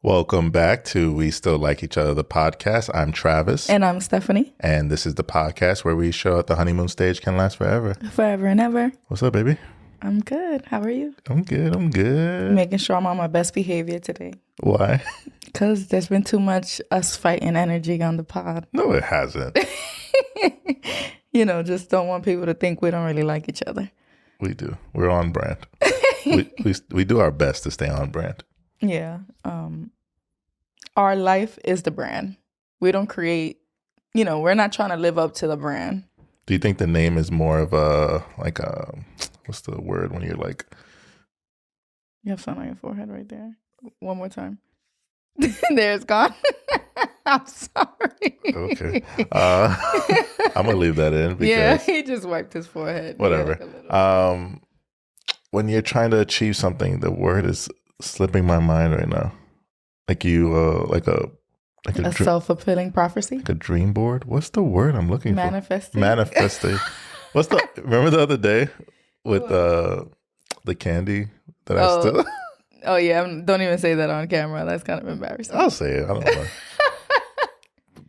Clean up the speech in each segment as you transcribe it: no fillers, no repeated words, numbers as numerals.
Welcome back to We Still Like Each Other, the podcast. I'm Travis. And I'm Stephanie. And this is the podcast where we show that the honeymoon stage can last forever. Forever and ever. What's up, baby? I'm good. How are you? I'm good. Making sure I'm on my best behavior today. Why? Because there's been too much us fighting energy on the pod. No, it hasn't. Just don't want people to think we don't really like each other. We do. We're on brand. we do our best to stay on brand. Yeah. Our life is the brand. We don't create, we're not trying to live up to the brand. Do you think the name is more of what's the word when you're like... You have something on your forehead right there. One more time. There, it's gone. I'm sorry. Okay. I'm going to leave that in because... Yeah, he just wiped his forehead. Whatever. When you're trying to achieve something, the word is slipping my mind right now. Like you, like a self-fulfilling prophecy? Like a dream board? What's the word I'm looking for? Manifesting. Remember the other day with the candy that I still... Oh, yeah. Don't even say that on camera. That's kind of embarrassing. I'll say it. I don't know.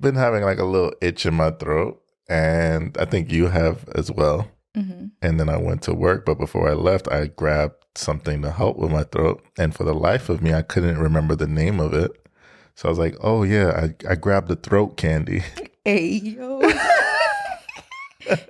Been having like a little itch in my throat, and I think you have as well. Mm-hmm. And then I went to work, but before I left, I grabbed something to help with my throat. And for the life of me, I couldn't remember the name of it. So I was like, oh, yeah, I grabbed the throat candy. Hey, yo.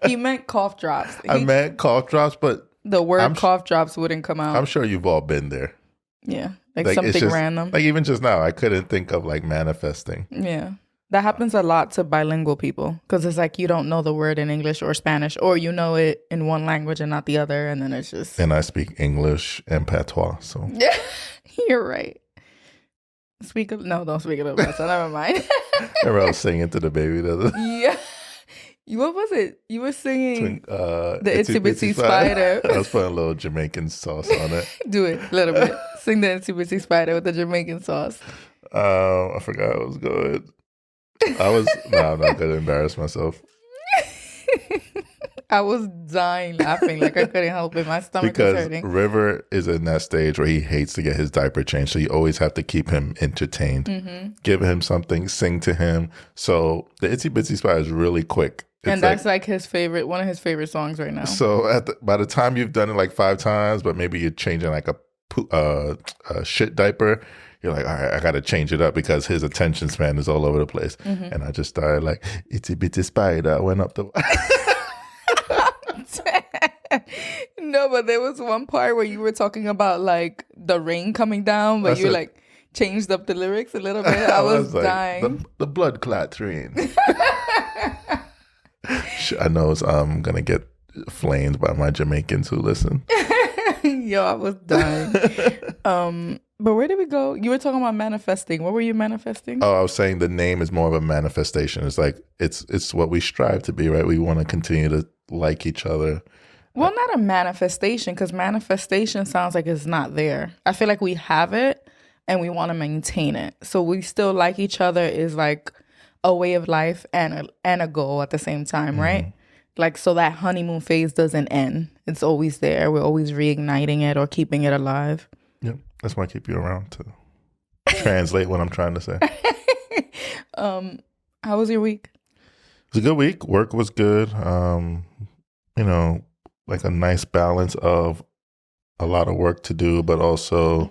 He meant cough drops. I meant cough drops, but... The word cough drops wouldn't come out. I'm sure you've all been there. Yeah, like something random. Like even just now, I couldn't think of like manifesting. Yeah. That happens a lot to bilingual people because it's like you don't know the word in English or Spanish, or you know it in one language and not the other, and then it's just... And I speak English and patois, so... Yeah, you're right. Don't speak it up, so never mind. Remember I was singing to the baby the other... Yeah. What was it? You were singing the Itsy Bitsy Spider. I was putting a little Jamaican sauce on it. Do it, a little bit. Sing the Itsy Bitsy Spider with the Jamaican sauce. I forgot it was good. I'm not going to embarrass myself. I was dying laughing like I couldn't help it. My stomach was hurting. Because River is in that stage where he hates to get his diaper changed. So you always have to keep him entertained. Mm-hmm. Give him something, sing to him. So the Itsy Bitsy Spider is really quick. And that's like one of his favorite songs right now. So by the time you've done it like 5 times, but maybe you're changing like a shit diaper, you're like, all right, I got to change it up because his attention span is all over the place. Mm-hmm. And I just started like, Itsy Bitsy Spider. I went up the... No, but there was one part where you were talking about like the rain coming down, but you like changed up the lyrics a little bit. I was like, dying. The blood clot rain. I know I'm going to get flamed by my Jamaicans who listen. Yo, I was dying. But where did we go? You were talking about manifesting. What were you manifesting? Oh, I was saying the name is more of a manifestation. It's like, it's what we strive to be, right? We want to continue to like each other. Well, not a manifestation, because manifestation sounds like it's not there. I feel like we have it and we want to maintain it. So we still like each other is like a way of life and a goal at the same time, right? Mm-hmm. Like, so that honeymoon phase doesn't end. It's always there. We're always reigniting it or keeping it alive. Yep. That's why I keep you around to translate what I'm trying to say. How was your week? It was a good week. Work was good. Like a nice balance of a lot of work to do, but also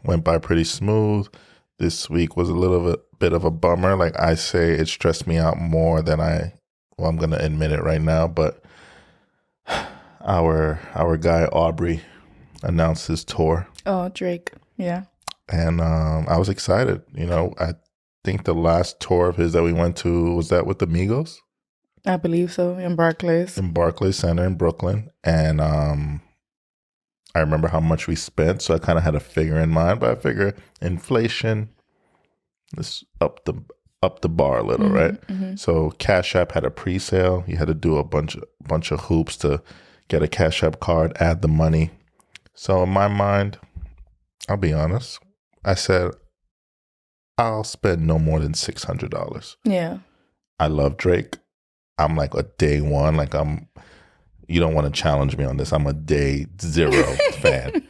went by pretty smooth. This week was a little bit of a bummer. Like I say, it stressed me out more than I'm going to admit it right now, but our guy Aubrey announced his tour. Oh, Drake. Yeah. And I was excited. I think the last tour of his that we went to, was that with the Migos? I believe so, in Barclays. In Barclays Center in Brooklyn. And I remember how much we spent, so I kind of had a figure in mind, but I figure inflation, let's up the bar a little, mm-hmm, right? Mm-hmm. So Cash App had a pre-sale. You had to do a bunch of hoops to get a Cash App card, add the money. So in my mind, I'll be honest, I said, I'll spend no more than $600. Yeah. I love Drake. I'm like a day one. Like you don't want to challenge me on this. I'm a day 0 fan.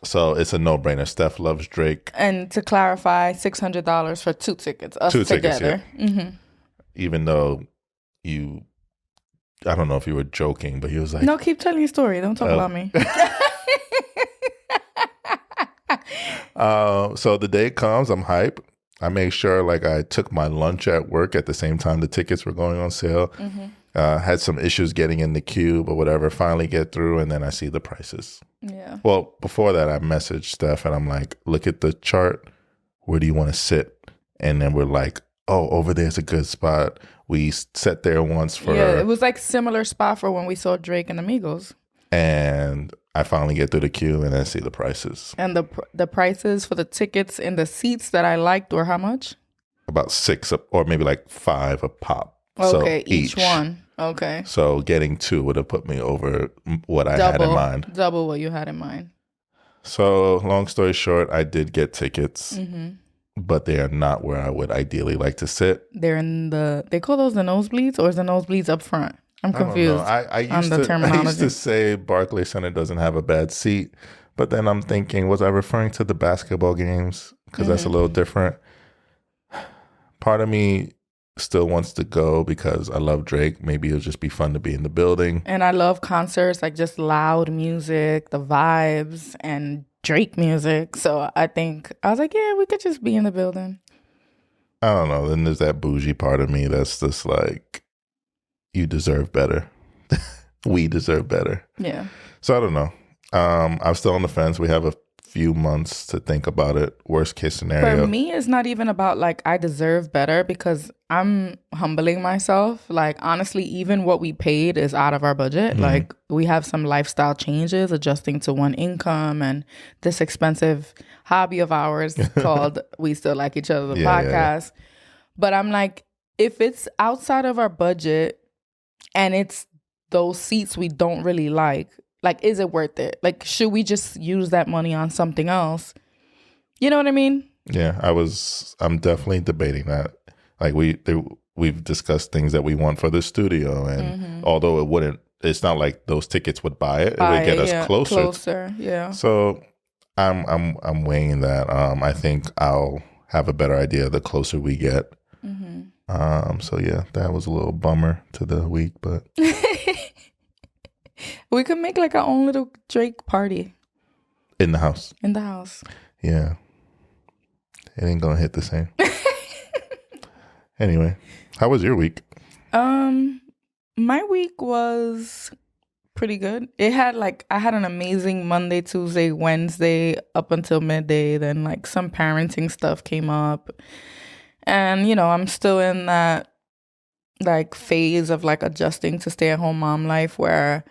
So it's a no-brainer. Steph loves Drake. And to clarify, $600 for 2 tickets, us Two tickets, together. yeah. Even though I don't know if you were joking, but he was like, No, keep telling your story. Don't talk about me. So the day comes, I'm hype. I made sure like I took my lunch at work at the same time the tickets were going on sale. Had some issues getting in the queue, but whatever. Finally get through, and then I see the prices. Yeah. Well, before that, I messaged Steph, and I'm like, look at the chart. Where do you want to sit? And then we're like, oh, over there's a good spot. We sat there once for... Yeah, it was like similar spot for when we saw Drake and Amigos. And I finally get through the queue and then see the prices. And the prices for the tickets in the seats that I liked were how much? About $6 or maybe like $5 a pop. Okay, so each one. Okay. So getting 2 would have put me over what I had in mind. Double what you had in mind. So long story short, I did get tickets, but they are not where I would ideally like to sit. They're in they call those the nosebleeds, or is the nosebleeds up front? I'm confused. I used to say Barclays Center doesn't have a bad seat, but then I'm thinking, was I referring to the basketball games? Because that's a little different. Part of me still wants to go because I love Drake. Maybe it'll just be fun to be in the building. And I love concerts, like just loud music, the vibes, and Drake music. So I was like, yeah, we could just be in the building. I don't know. Then there's that bougie part of me that's just like, you deserve better. We deserve better. Yeah. So I don't know. I'm still on the fence. We have a few months to think about it. Worst case scenario. For me, it's not even about like I deserve better, because I'm humbling myself. Like, honestly, even what we paid is out of our budget. Like, we have some lifestyle changes, adjusting to one income and this expensive hobby of ours called We Still Like Each Other, the podcast. Yeah. But I'm like, if it's outside of our budget and it's those seats we don't really like, is it worth it? Like, should we just use that money on something else? You know what I mean? Yeah, I'm definitely debating that. Like, we've discussed things that we want for the studio, and although it's not like those tickets would buy it. It would get us closer. Yeah. So I'm weighing that. I think I'll have a better idea the closer we get. So yeah, that was a little bummer to the week, but we could make like our own little Drake party in the house. Yeah, it ain't gonna hit the same. Anyway, how was your week? My week was pretty good. I had an amazing Monday, Tuesday, Wednesday up until midday. Then like some parenting stuff came up. And, I'm still in that like phase of like adjusting to stay-at-home mom life, where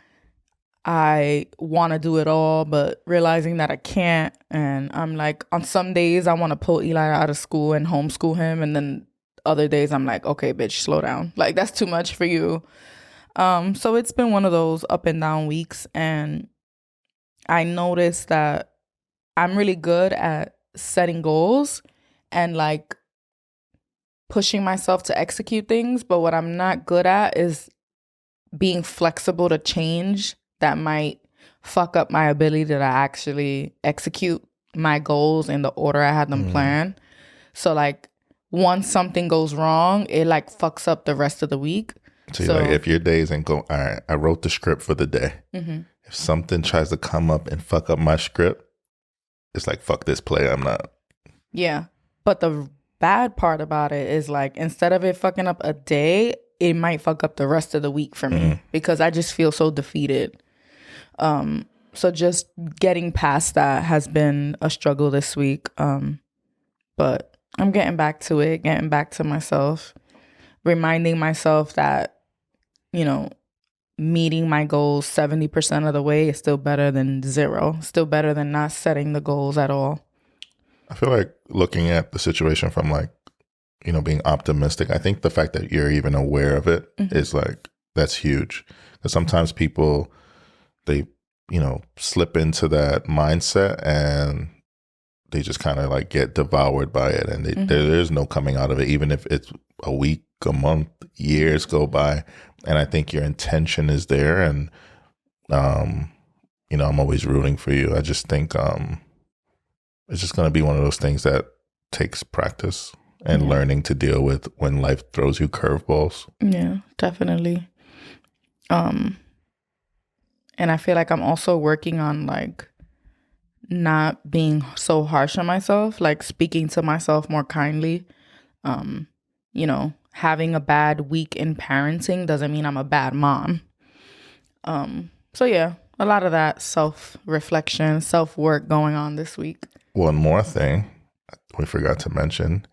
I want to do it all, but realizing that I can't. And I'm like, on some days I want to pull Eli out of school and homeschool him. And then other days I'm like, okay, bitch, slow down. Like, that's too much for you. So it's been one of those up and down weeks. And I noticed that I'm really good at setting goals and like pushing myself to execute things, but what I'm not good at is being flexible to change that might fuck up my ability to actually execute my goals in the order I had them planned. So like, once something goes wrong, it like fucks up the rest of the week. So like, if your days ain't go, all right, I wrote the script for the day. If something tries to come up and fuck up my script, it's like, fuck this play, I'm not. Yeah. But the bad part about it is like, instead of it fucking up a day, it might fuck up the rest of the week for me, because I just feel so defeated. So just getting past that has been a struggle this week. But I'm getting back to it, getting back to myself, reminding myself that, meeting my goals 70% of the way is still better than 0, still better than not setting the goals at all. I feel like looking at the situation from like, being optimistic, I think the fact that you're even aware of it is like, that's huge. Because sometimes people, they, slip into that mindset and they just kind of like get devoured by it. And there's no coming out of it, even if it's a week, a month, years go by. And I think your intention is there. And I'm always rooting for you. I just think it's just going to be one of those things that takes practice and learning to deal with when life throws you curveballs. Yeah, definitely. And I feel like I'm also working on like not being so harsh on myself, like speaking to myself more kindly. Having a bad week in parenting doesn't mean I'm a bad mom. So yeah, a lot of that self-reflection, self-work going on this week. One more thing we forgot to mention.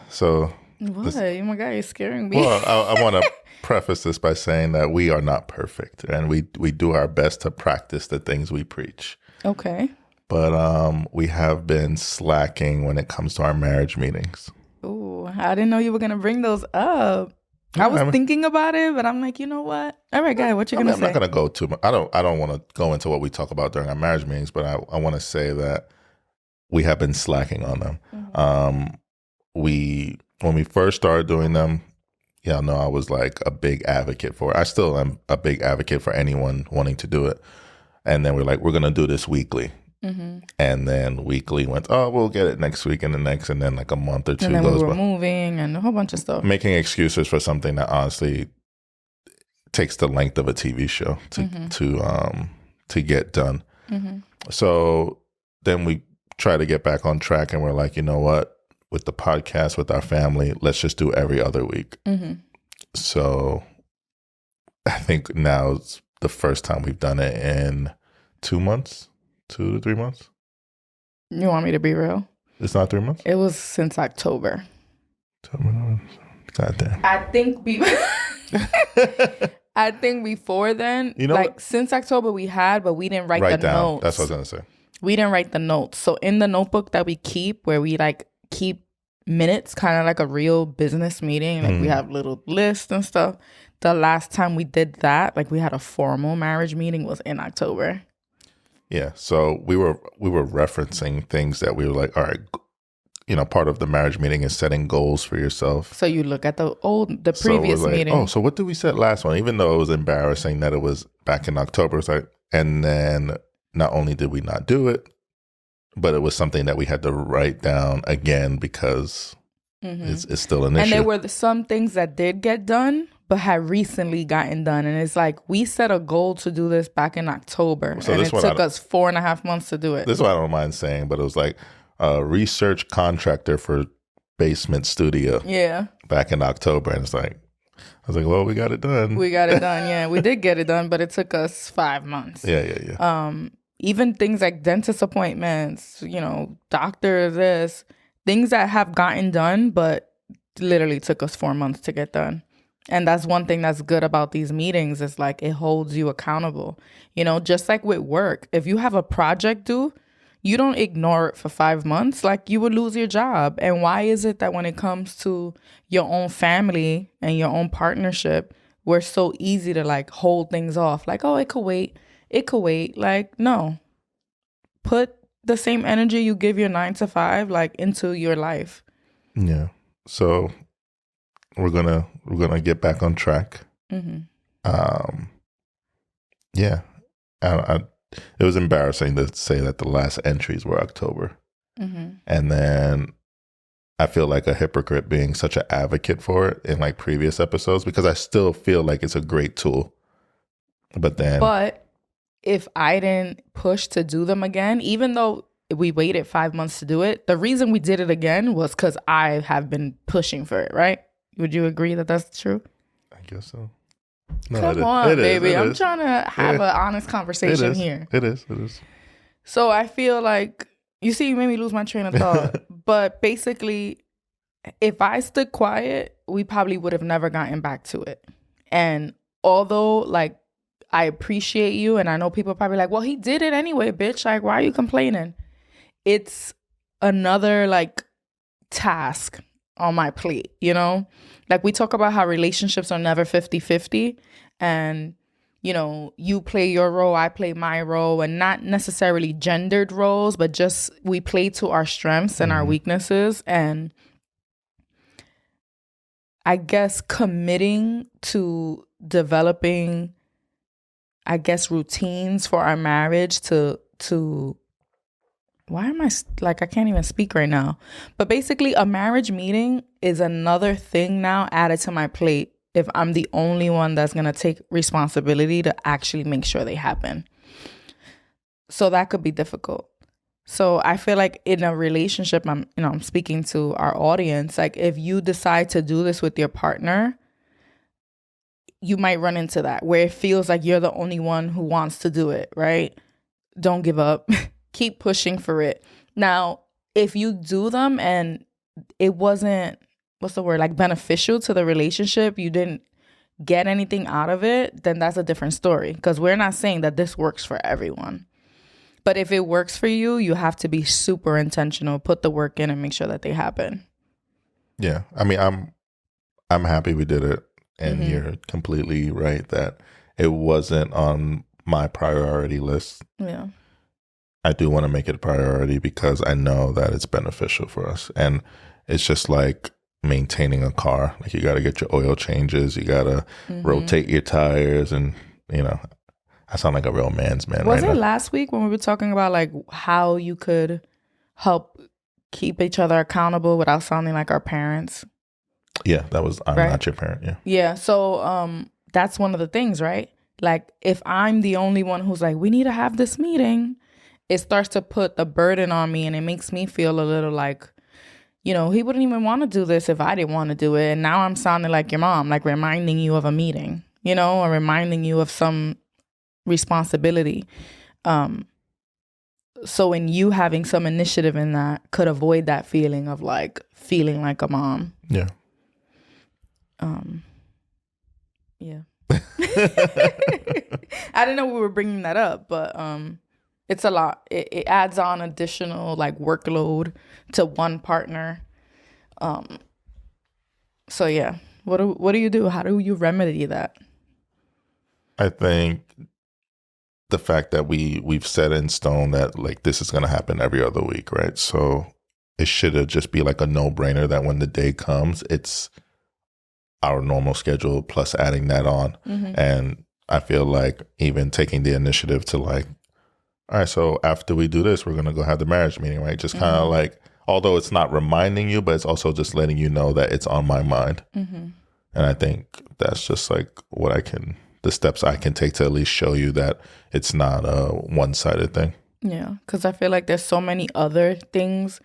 So What? Oh my God, you're scaring me. Well, I want to preface this by saying that we are not perfect, and we do our best to practice the things we preach. Okay. But we have been slacking when it comes to our marriage meetings. Ooh, I didn't know you were gonna bring those up. I was thinking about it, but I'm like, you know what? All right, guy, what you gonna say? I'm not gonna go too much. I don't want to go into what we talk about during our marriage meetings, but I want to say that we have been slacking on them. Mm-hmm. When we first started doing them, I was like a big advocate for it. I still am a big advocate for anyone wanting to do it. And then we're going to do this weekly. Mm-hmm. And then weekly went, we'll get it next week and the next. And then like a month or two and then goes we were by. Moving and a whole bunch of stuff. Making excuses for something that honestly takes the length of a TV show to get done. Mm-hmm. So then we try to get back on track and we're like, you know what? With the podcast, with our family, let's just do every other week. Mm-hmm. So I think now it's the first time we've done it in 2 months, 2 to 3 months. You want me to be real? It's not 3 months? It was since October. God damn. I think before then, since October we had, but we didn't write the down. Notes. That's what I was going to say. We didn't write the notes. So in the notebook that we keep, where we like keep minutes, kind of like a real business meeting, like we have little lists and stuff. The last time we did that, like we had a formal marriage meeting, was in October. Yeah. So we were referencing things that we were like, all right, part of the marriage meeting is setting goals for yourself. So you look at the previous meeting. Oh, so what did we set last one? Even though it was embarrassing that it was back in October, it's like, and then not only did we not do it, but it was something that we had to write down again because it's still an issue. And there were some things that did get done, but had recently gotten done. And it's like, we set a goal to do this back in October. So and it took us 4.5 months to do it. This is what I don't mind saying, but it was like a research contractor for basement studio. Yeah. Back in October. And it's like, I was like, well, we got it done. We got it done, yeah. We did get it done, but it took us 5 months. Yeah. Even things like dentist appointments, doctor things that have gotten done, but literally took us 4 months to get done. And that's one thing that's good about these meetings is like it holds you accountable. Just like with work, if you have a project due, you don't ignore it for 5 months. Like you would lose your job. And why is it that when it comes to your own family and your own partnership, we're so easy to like hold things off? Like, oh, it could wait. It could wait. Like, no. Put the same energy you give your 9 to 5 like into your life. Yeah. So we're gonna get back on track. Mm-hmm. Yeah. It was embarrassing to say that the last entries were October. Mm-hmm. And then I feel like a hypocrite being such an advocate for it in like previous episodes because I still feel like it's a great tool. But if I didn't push to do them again, even though we waited 5 months to do it, the reason we did it again was because I have been pushing for it, right? Would you agree that that's true? I guess so. No, come on, baby. I'm trying to have an honest conversation here. It is. So I feel like, you see, you made me lose my train of thought. But basically, if I stood quiet, we probably would have never gotten back to it. And although, like, I appreciate you, and I know people are probably like, well, he did it anyway, bitch. Like, why are you complaining? It's another, like, task on my plate, Like, we talk about how relationships are never 50-50. And, you play your role, I play my role. And not necessarily gendered roles, but just we play to our strengths and our weaknesses. And I guess committing to developing I guess, routines for our marriage to why am I can't even speak right now. But basically, a marriage meeting is another thing now added to my plate if I'm the only one that's going to take responsibility to actually make sure they happen. So that could be difficult. So I feel like in a relationship, I'm speaking to our audience, like if you decide to do this with your partner, you might run into that where it feels like you're the only one who wants to do it, right? Don't give up. Keep pushing for it. Now, if you do them and it wasn't, what's the word, like beneficial to the relationship, you didn't get anything out of it, then that's a different story. Because we're not saying that this works for everyone. But if it works for you, you have to be super intentional, put the work in and make sure that they happen. Yeah. I mean, I'm happy we did it. And you're completely right that it wasn't on my priority list. Yeah. I do want to make it a priority because I know that it's beneficial for us. And it's just like maintaining a car. Like you got to get your oil changes. You got to rotate your tires. And, I sound like a real man's man Was right it now. last week when we were talking about like how you could help keep each other accountable without sounding like our parents? Yeah, that was I'm Right. not your parent. Yeah. Yeah. So that's one of the things, right? Like if I'm the only one who's like, we need to have this meeting, it starts to put the burden on me and it makes me feel a little like, he wouldn't even want to do this if I didn't want to do it. And now I'm sounding like your mom, like reminding you of a meeting, or reminding you of some responsibility. So in you having some initiative in that could avoid that feeling of like feeling like a mom. Yeah. Yeah. I didn't know we were bringing that up, but it's a lot. It adds on additional like workload to one partner. So yeah, what do you do? How do you remedy that? I think the fact that we've set in stone that like this is going to happen every other week, right? So it should have just be like a no-brainer that when the day comes, it's our normal schedule plus adding that on. And I feel like even taking the initiative to like, all right, so after we do this, we're going to go have the marriage meeting, right? Just kind of like, although it's not reminding you, but it's also just letting you know that it's on my mind. And I think that's just like the steps I can take to at least show you that it's not a one-sided thing. Yeah, because I feel like there's so many other things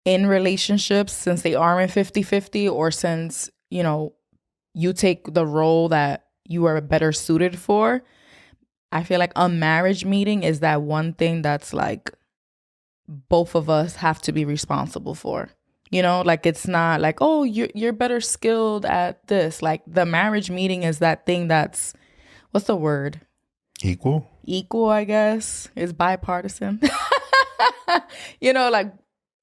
in relationships since they aren't 50-50 or since, you take the role that you are better suited for. I feel like a marriage meeting is that one thing that's like both of us have to be responsible for. Like it's not like, oh, you're better skilled at this. Like the marriage meeting is that thing that's, what's the word? Equal, I guess. It's bipartisan. Like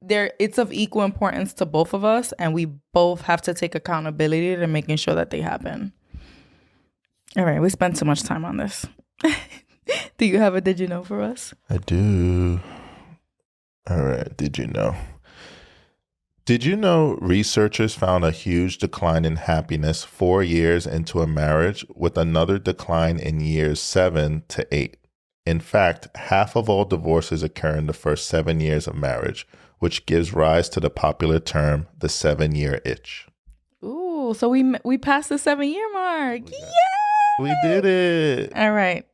it's of equal importance to both of us, and we both have to take accountability to making sure that they happen. All right, we spent too much time on this. Do you have a did you know for us? I do. All right, did you know? Did you know researchers found a huge decline in happiness 4 years into a marriage with another decline in years 7 to 8? In fact, half of all divorces occur in the first 7 years of marriage, which gives rise to the popular term, the 7-year itch. Ooh, so we passed the 7-year mark. Yeah. We did it. All right.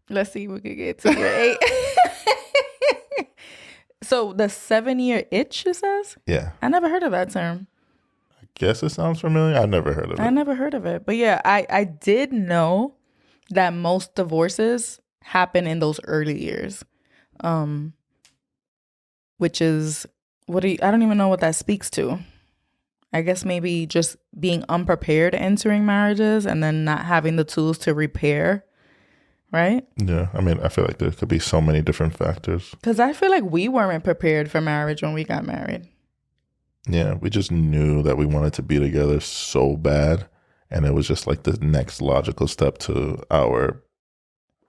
Let's see if we can get to year 8. So the 7-year itch, it says? Yeah. I never heard of that term. I guess it sounds familiar. I never heard of it. I never heard of it. But yeah, I did know that most divorces happen in those early years. Which is, I don't even know what that speaks to. I guess maybe just being unprepared entering marriages and then not having the tools to repair. Right? Yeah. I mean, I feel like there could be so many different factors. Because I feel like we weren't prepared for marriage when we got married. Yeah. We just knew that we wanted to be together so bad. And it was just like the next logical step to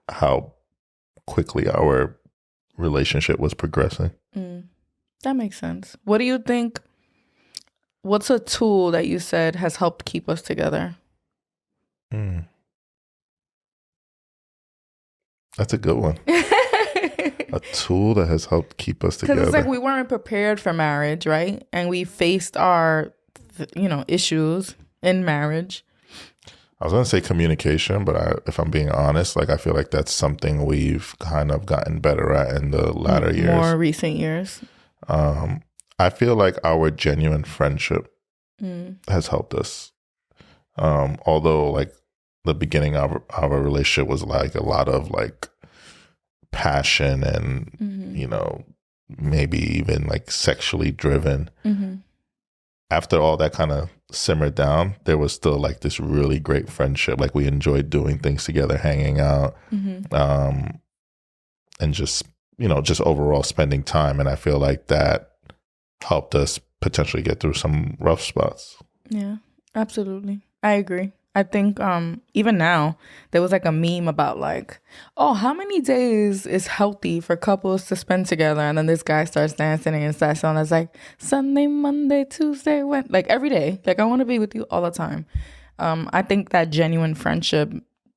how quickly our relationship was progressing. That makes sense. What do you think? What's a tool that you said has helped keep us together? That's a good one. A tool that has helped keep us together. Because it's like we weren't prepared for marriage, right? And we faced our, issues in marriage. I was going to say communication, but if I'm being honest, like I feel like that's something we've kind of gotten better at in the latter years. More recent years. I feel like our genuine friendship has helped us. Although like the beginning of our relationship was like a lot of like passion and, maybe even like sexually driven. After all that kind of simmered down, there was still like this really great friendship. Like we enjoyed doing things together, hanging out, and just, just overall spending time. And I feel like that helped us potentially get through some rough spots. Yeah, absolutely. I agree. I think even now, there was like a meme about like, oh, how many days is healthy for couples to spend together? And then this guy starts dancing and it's that song that's like Sunday, Monday, Tuesday, Wednesday, like every day. Like I want to be with you all the time. I think that genuine friendship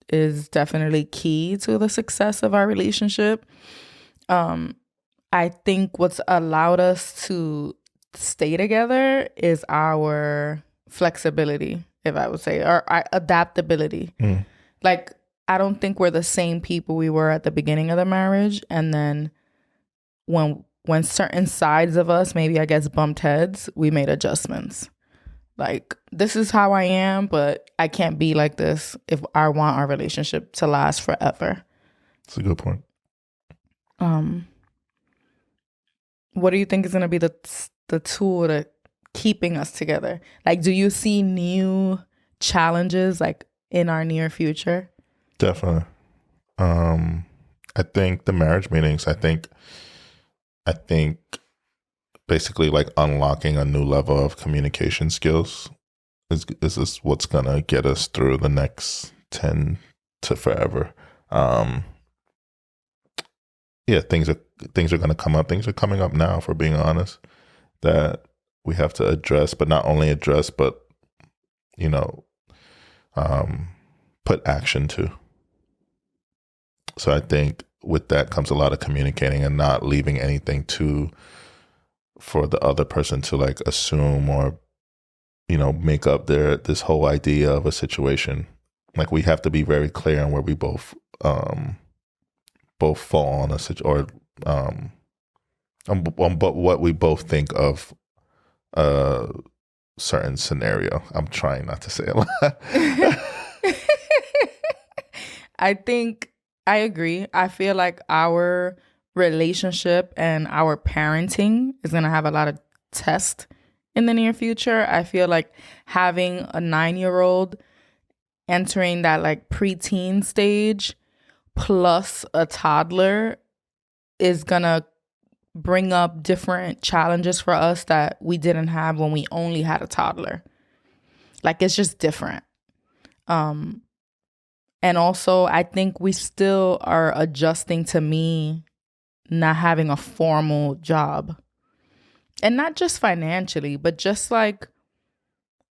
is definitely key to the success of our relationship. I think what's allowed us to stay together is our flexibility, if I would say, or our adaptability. Like, I don't think we're the same people we were at the beginning of the marriage. And then when certain sides of us, maybe I guess bumped heads, we made adjustments. Like, this is how I am, but I can't be like this if I want our relationship to last forever. That's a good point. What do you think is going to be the tool to keeping us together? Like, do you see new challenges like in our near future? Definitely. I think the marriage meetings, I think basically like unlocking a new level of communication skills is what's gonna get us through the next 10 to forever. Things are gonna come up. Things are coming up now, if we're being honest, that we have to address, but not only address, but put action to. So I think with that comes a lot of communicating and not leaving anything for the other person to like assume or make up this whole idea of a situation. Like we have to be very clear on where we both fall on a situation, or but what we both think of a certain scenario. I'm trying not to say a lot. I think I agree. I feel like our relationship and our parenting is going to have a lot of tests in the near future. I feel like having a 9-year-old entering that like preteen stage plus a toddler is going to bring up different challenges for us that we didn't have when we only had a toddler. Like it's just different. And also, I think we still are adjusting to me not having a formal job. And not just financially, but just like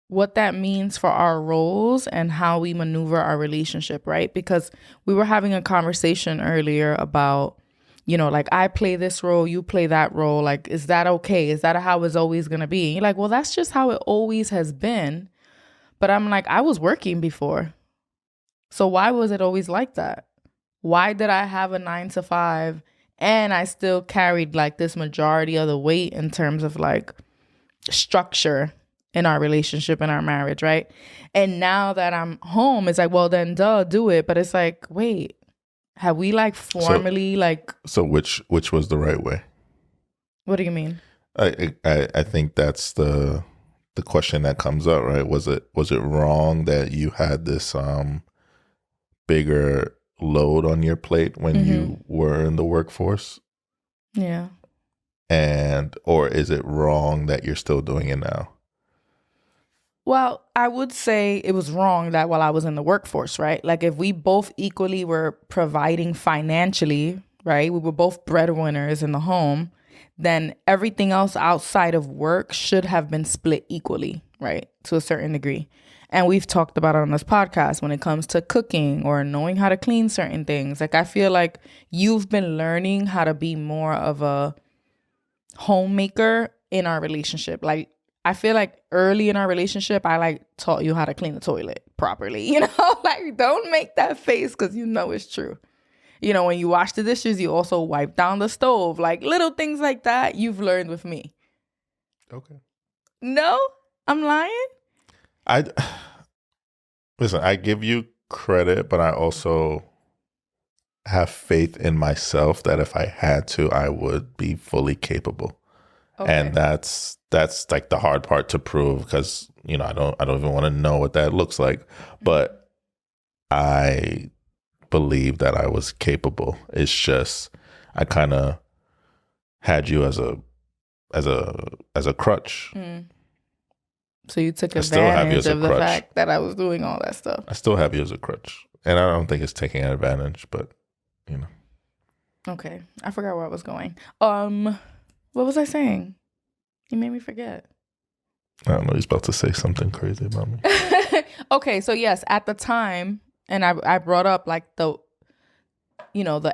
what that means for our roles and how we maneuver our relationship, right? Because we were having a conversation earlier about, like I play this role, you play that role. Like, is that okay? Is that how it's always going to be? And you're like, well, that's just how it always has been. But I'm like, I was working before. So why was it always like that? Why did I have a 9 to 5 and I still carried like this majority of the weight in terms of like structure in our relationship and our marriage, right? And now that I'm home, it's like, well, then do it. But it's like, wait, have we like formally So which was the right way? What do you mean? I think that's the question that comes up, right? Was it wrong that you had this bigger load on your plate when you were in the workforce? Yeah. Or is it wrong that you're still doing it now? Well, I would say it was wrong that while I was in the workforce, right? Like if we both equally were providing financially, right? We were both breadwinners in the home, then everything else outside of work should have been split equally, right? To a certain degree. And we've talked about it on this podcast when it comes to cooking or knowing how to clean certain things. Like, I feel like you've been learning how to be more of a homemaker in our relationship. Like, I feel like early in our relationship, I like taught you how to clean the toilet properly. You know, like, don't make that face because you know it's true. You know, when you wash the dishes, you also wipe down the stove. Like, little things like that you've learned with me. Okay. No, I'm lying. I listen. I give you credit, but I also have faith in myself that if I had to, I would be fully capable. Okay. And that's like the hard part to prove because I don't even want to know what that looks like, but I believe that I was capable. It's just I kind of had you as a crutch. So you took I still have you advantage as a of the crutch. fact that I was doing all that stuff. I still have you as a crutch, and I don't think it's taking advantage, but Okay, I forgot where I was going. What was I saying? You made me forget. I don't know. He's about to say something crazy about me. Okay, so yes, at the time, and I brought up like the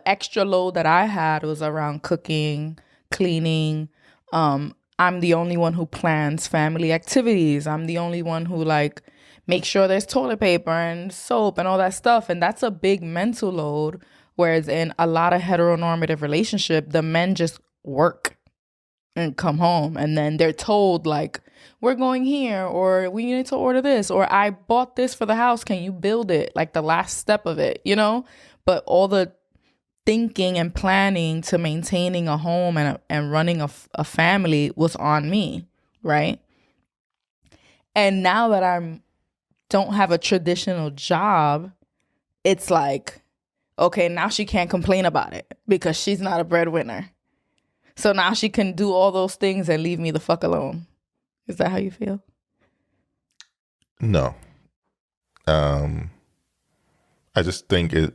extra load that I had was around cooking, cleaning. I'm the only one who plans family activities. I'm the only one who like makes sure there's toilet paper and soap and all that stuff. And that's a big mental load. Whereas in a lot of heteronormative relationship, the men just work and come home and then they're told like, we're going here, or we need to order this, or I bought this for the house, can you build it? Like the last step of it, but all the thinking and planning to maintaining a home and running a family was on me, right? And now that I don't have a traditional job, it's like, okay, now she can't complain about it because she's not a breadwinner. So now she can do all those things and leave me the fuck alone. Is that how you feel? No. I just think it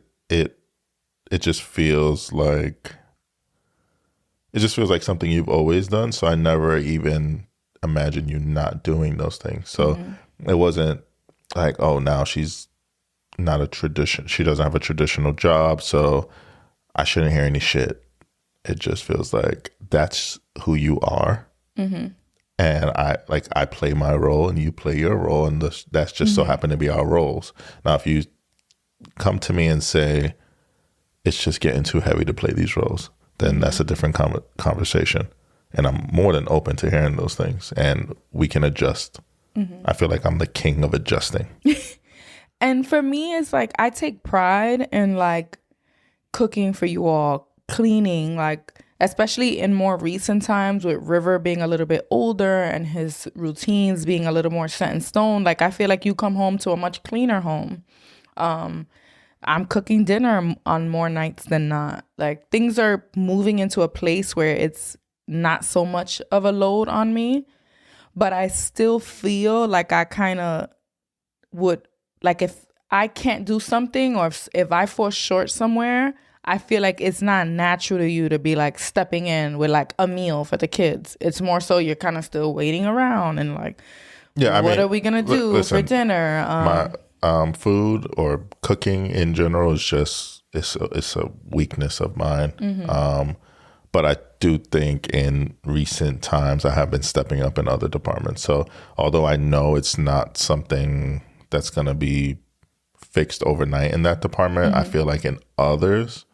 just feels like something you've always done. So I never even imagined you not doing those things. So it wasn't like, oh, now she's not a tradition. She doesn't have a traditional job, so I shouldn't hear any shit. It just feels like that's who you are. And I play my role and you play your role, and that's just so happen to be our roles. Now, if you come to me and say it's just getting too heavy to play these roles, then that's a different conversation. And I'm more than open to hearing those things, and we can adjust. I feel like I'm the king of adjusting. And for me, it's like I take pride in like cooking for you all, cleaning, like especially in more recent times with River being a little bit older and his routines being a little more set in stone. Like I feel like you come home to a much cleaner home. I'm cooking dinner on more nights than not. Like things are moving into a place where it's not so much of a load on me, but I still feel like I kind of would, like if I can't do something or if I fall short somewhere, I feel like it's not natural to you to be like stepping in with like a meal for the kids. It's more so you're kind of still waiting around and like, what are we going to do for dinner? My food or cooking in general is just, it's a weakness of mine. But I do think in recent times I have been stepping up in other departments. So although I know it's not something that's going to be fixed overnight in that department, I feel like in others,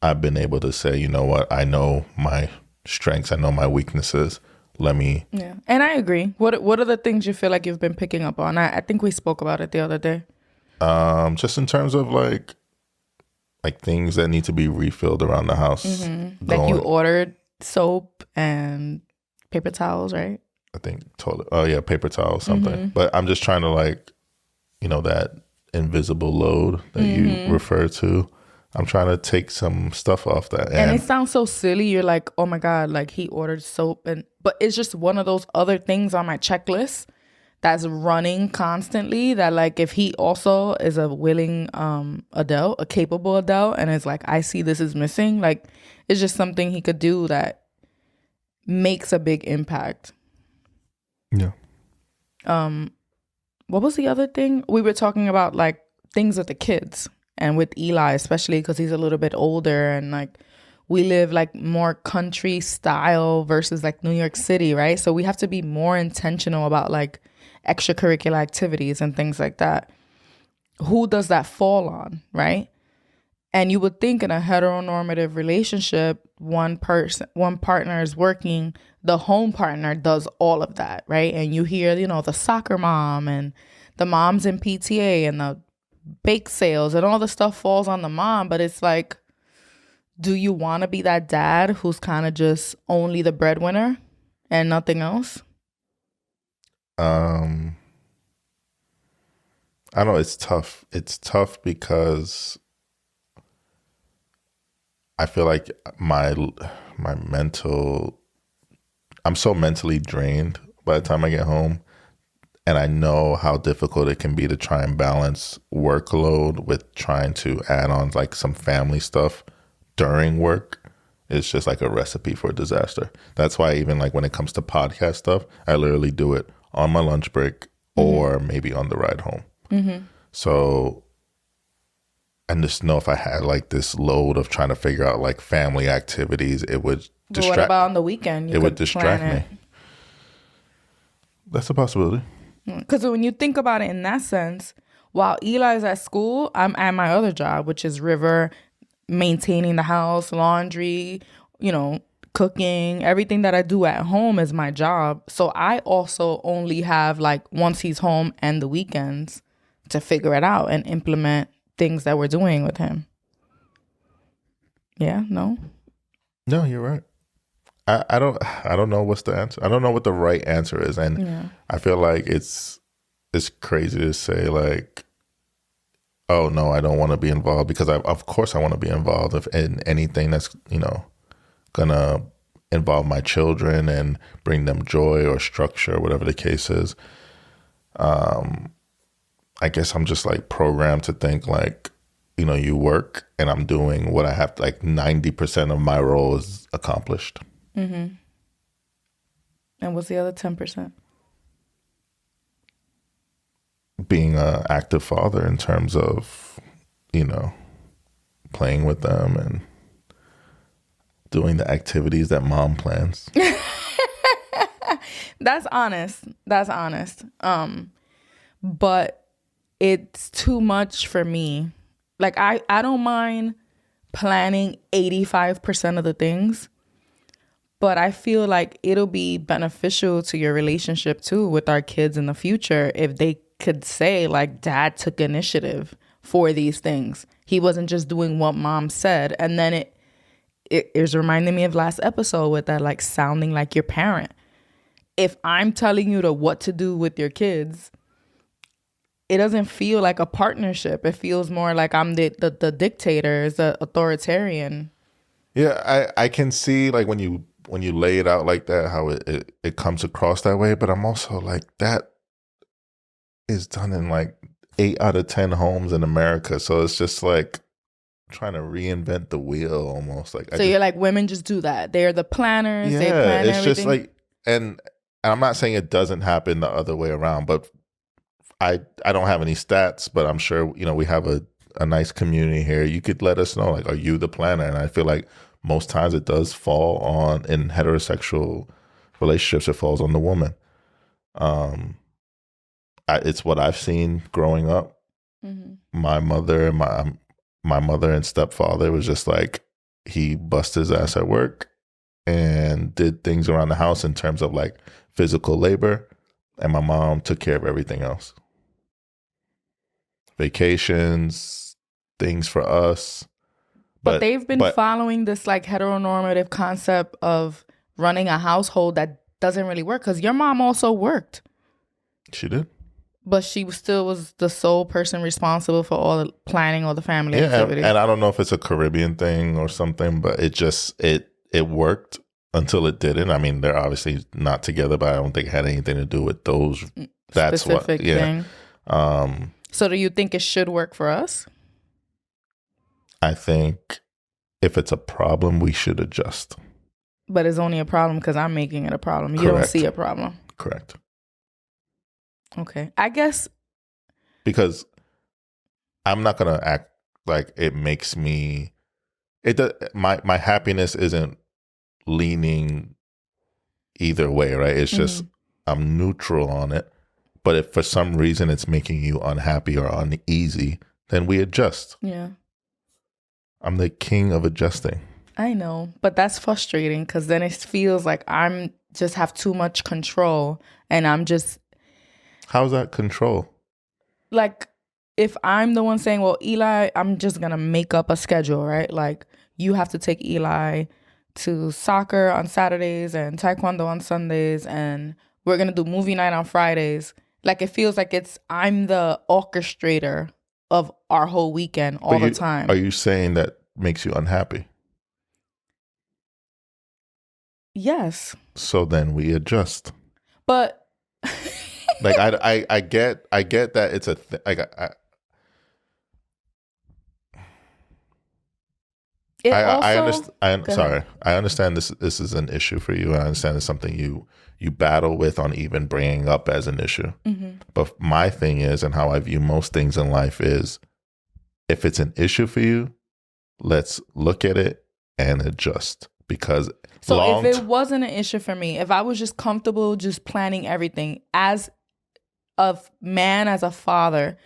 I've been able to say, you know what, I know my strengths, I know my weaknesses. Let me. Yeah. And I agree. What are the things you feel like you've been picking up on? I think we spoke about it the other day. Just in terms of like things that need to be refilled around the house. Like you ordered soap and paper towels, right? I think paper towels, something. But I'm just trying to that invisible load that you refer to. I'm trying to take some stuff off that. And it sounds so silly. You're like, oh my God, like he ordered soap. But it's just one of those other things on my checklist that's running constantly that like if he also is a willing adult, a capable adult, and is like, I see this is missing, like it's just something he could do that makes a big impact. Yeah. what was the other thing? We were talking about like things with the kids and with Eli, especially because he's a little bit older and like we live like more country style versus like New York City, right? So we have to be more intentional about like extracurricular activities and things like that. Who does that fall on, right? And you would think in a heteronormative relationship, one partner is working, the home partner does all of that, right? And you hear, the soccer mom and the moms in PTA and the bake sales and all the stuff falls on the mom. But it's like, do you want to be that dad who's kind of just only the breadwinner and nothing else? I know it's tough. It's tough because I feel like my mental, I'm so mentally drained by the time I get home. And I know how difficult it can be to try and balance workload with trying to add on like some family stuff during work. It's just like a recipe for disaster. That's why even like when it comes to podcast stuff, I literally do it on my lunch break or maybe on the ride home. So, and just know if I had like this load of trying to figure out like family activities, it would distract. What about on the weekend? It would distract me. That's a possibility. Because when you think about it in that sense, while Eli's at school, I'm at my other job, which is River, maintaining the house, laundry, cooking. Everything that I do at home is my job. So I also only have like once he's home and the weekends to figure it out and implement things that we're doing with him. Yeah, no? No, you're right. I don't know what's the answer. I don't know what the right answer is. And I feel like it's crazy to say like, oh no, I don't want to be involved, because of course I want to be involved in anything that's, gonna involve my children and bring them joy or structure, whatever the case is. I guess I'm just like programmed to think like, you work and I'm doing what I have to, like 90% of my role is accomplished. Mm-hmm. And what's the other 10%? Being an active father in terms of, playing with them and doing the activities that mom plans. That's honest. But it's too much for me. Like I don't mind planning 85% of the things, but I feel like it'll be beneficial to your relationship too with our kids in the future if they could say like dad took initiative for these things. He wasn't just doing what mom said. And then it is reminding me of last episode with that like sounding like your parent. If I'm telling you what to do with your kids, it doesn't feel like a partnership. It feels more like I'm the dictator, the authoritarian. Yeah, I can see like when you lay it out like that, how it comes across that way. But I'm also like, that is done in like 8 out of 10 homes in America. So it's just like trying to reinvent the wheel almost. Like, so you're like, women just do that. They're the planners. Yeah, they plan it's everything. just like, and I'm not saying it doesn't happen the other way around, but I don't have any stats, but I'm sure, we have a nice community here. You could let us know, like, are you the planner? And I feel like most times it does fall on, in heterosexual relationships, it falls on the woman. It's what I've seen growing up. Mm-hmm. My mother and stepfather was just like, he bust his ass at work and did things around the house in terms of like physical labor. And my mom took care of everything else. Vacations, things for us. But they've been following this like heteronormative concept of running a household that doesn't really work, because your mom also worked. She did. But she still was the sole person responsible for all the planning, all the family activities. And I don't know if it's a Caribbean thing or something, but it worked until it didn't. I mean, they're obviously not together, but I don't think it had anything to do with those. That's specific what, yeah. Thing. So do you think it should work for us? I think if it's a problem, we should adjust. But it's only a problem because I'm making it a problem. You Correct. Don't see a problem. Correct. Okay. I guess because I'm not gonna act like it makes me. It does, my happiness isn't leaning either way, right? It's just I'm neutral on it. But if for some reason it's making you unhappy or uneasy, then we adjust. Yeah. I'm the king of adjusting. I know, but that's frustrating because then it feels like I'm just have too much control and I'm just How's that control? like, if I'm the one saying, well, Eli, I'm just going to make up a schedule, right? Like, you have to take Eli to soccer on Saturdays and taekwondo on Sundays, and we're going to do movie night on Fridays. Like, it feels like I'm the orchestrator of our whole weekend all the time. Are you saying that makes you unhappy? Yes. So then we adjust. But like I get that it's a like I understand this is an issue for you. I understand it's something you battle with on even bringing up as an issue. Mm-hmm. But my thing is, and how I view most things in life is, if it's an issue for you, let's look at it and adjust. Because if it wasn't an issue for me, if I was just comfortable just planning everything as a man, as a father,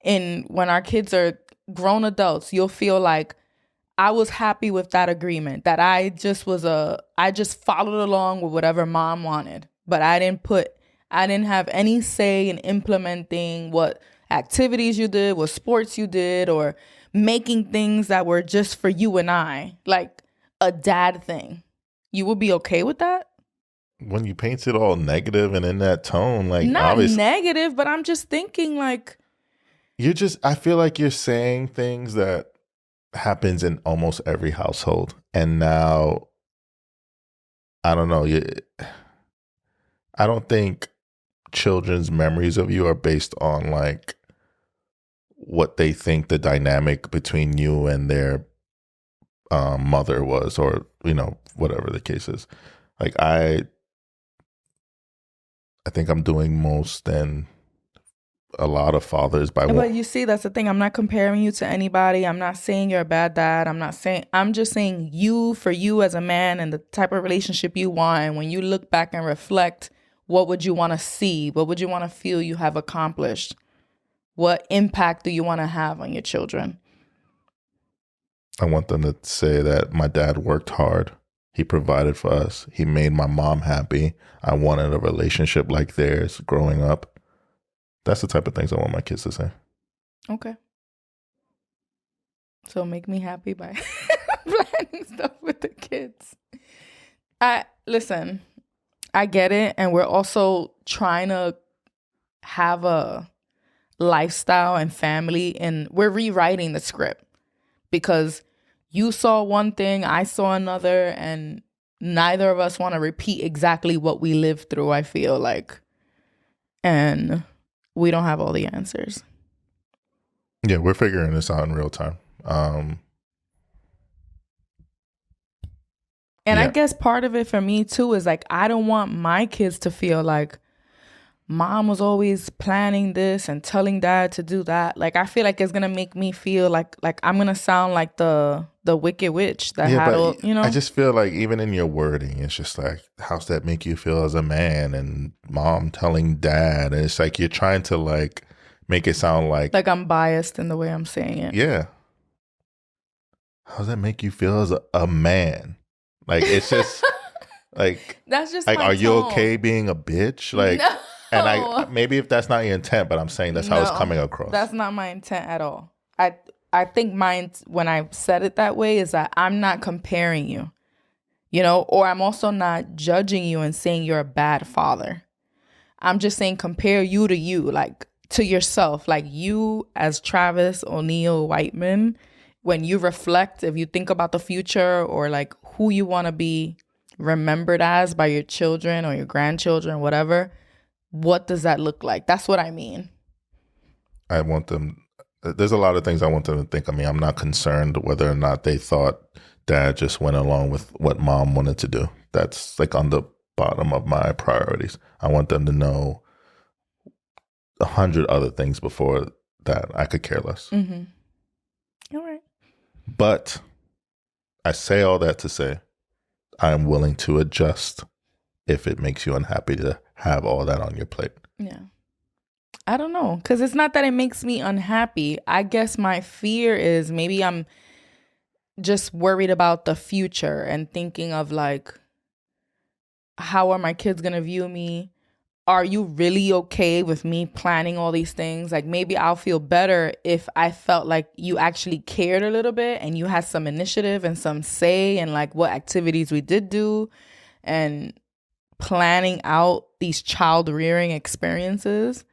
and when our kids are grown adults, you'll feel like I was happy with that agreement, that I just followed along with whatever mom wanted, but I didn't have any say in implementing what activities you did, what sports you did, or making things that were just for you and I, like a dad thing. You would be okay with that? When you paint it all negative and in that tone, like, not negative, but I'm just thinking like I feel like you're saying things that happens in almost every household. And now, I don't know, I don't think children's memories of you are based on like what they think the dynamic between you and their mother was, or whatever the case is. Like I think I'm doing most than a lot of fathers by one. But you see, that's the thing. I'm not comparing you to anybody. I'm not saying you're a bad dad. I'm just saying for you as a man and the type of relationship you want. And when you look back and reflect, what would you want to see? What would you want to feel you have accomplished? What impact do you want to have on your children? I want them to say that my dad worked hard. He provided for us. He made my mom happy. I wanted a relationship like theirs growing up. That's the type of things I want my kids to say. Okay. So make me happy by planning stuff with the kids. Listen, I get it. And we're also trying to have a lifestyle and family, and we're rewriting the script because you saw one thing, I saw another, and neither of us want to repeat exactly what we lived through, I feel like. And we don't have all the answers. Yeah, we're figuring this out in real time. I guess part of it for me too is like, I don't want my kids to feel like mom was always planning this and telling dad to do that. Like, I feel like it's gonna make me feel like I'm gonna sound like the wicked witch that had all, I just feel like even in your wording, it's just like, how's that make you feel as a man? And mom telling dad, and it's like you're trying to like make it sound like I'm biased in the way I'm saying it. Yeah. How's that make you feel as a man? Like, it's just like, that's just like, my are tone. You okay being a bitch? Like, no. And maybe if that's not your intent, but I'm saying that's how it's coming across. That's not my intent at all. I think mine, when I said it that way, is that I'm not comparing you, or I'm also not judging you and saying you're a bad father. I'm just saying compare you, like to yourself, like you as Travis O'Neal Whiteman. When you reflect, if you think about the future or like who you want to be remembered as by your children or your grandchildren, whatever, what does that look like? That's what I mean. I want them, there's a lot of things I want them to think of me. I'm not concerned whether or not they thought dad just went along with what mom wanted to do. That's like on the bottom of my priorities. I want them to know 100 other things before that I could care less. All right. But I say all that to say I'm willing to adjust if it makes you unhappy to have all that on your plate. Yeah. I don't know. Because it's not that it makes me unhappy. I guess my fear is maybe I'm just worried about the future and thinking of like, how are my kids going to view me? Are you really okay with me planning all these things? Like maybe I'll feel better if I felt like you actually cared a little bit and you had some initiative and some say in like what activities we did do and planning out these child rearing experiences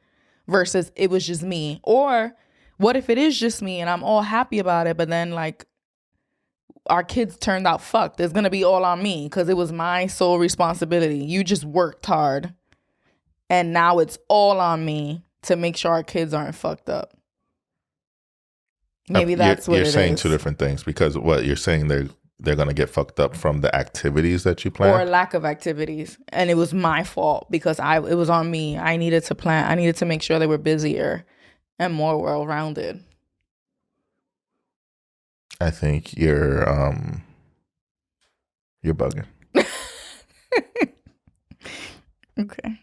versus it was just me. Or what if it is just me and I'm all happy about it, but then like our kids turned out fucked. It's going to be all on me because it was my sole responsibility. You just worked hard. And now it's all on me to make sure our kids aren't fucked up. Maybe that's what it is. You're saying two different things because what you're saying they're going to get fucked up from the activities that you plan. Or lack of activities. And it was my fault because it was on me. I needed to plan. I needed to make sure they were busier and more well-rounded. I think you're bugging. Okay.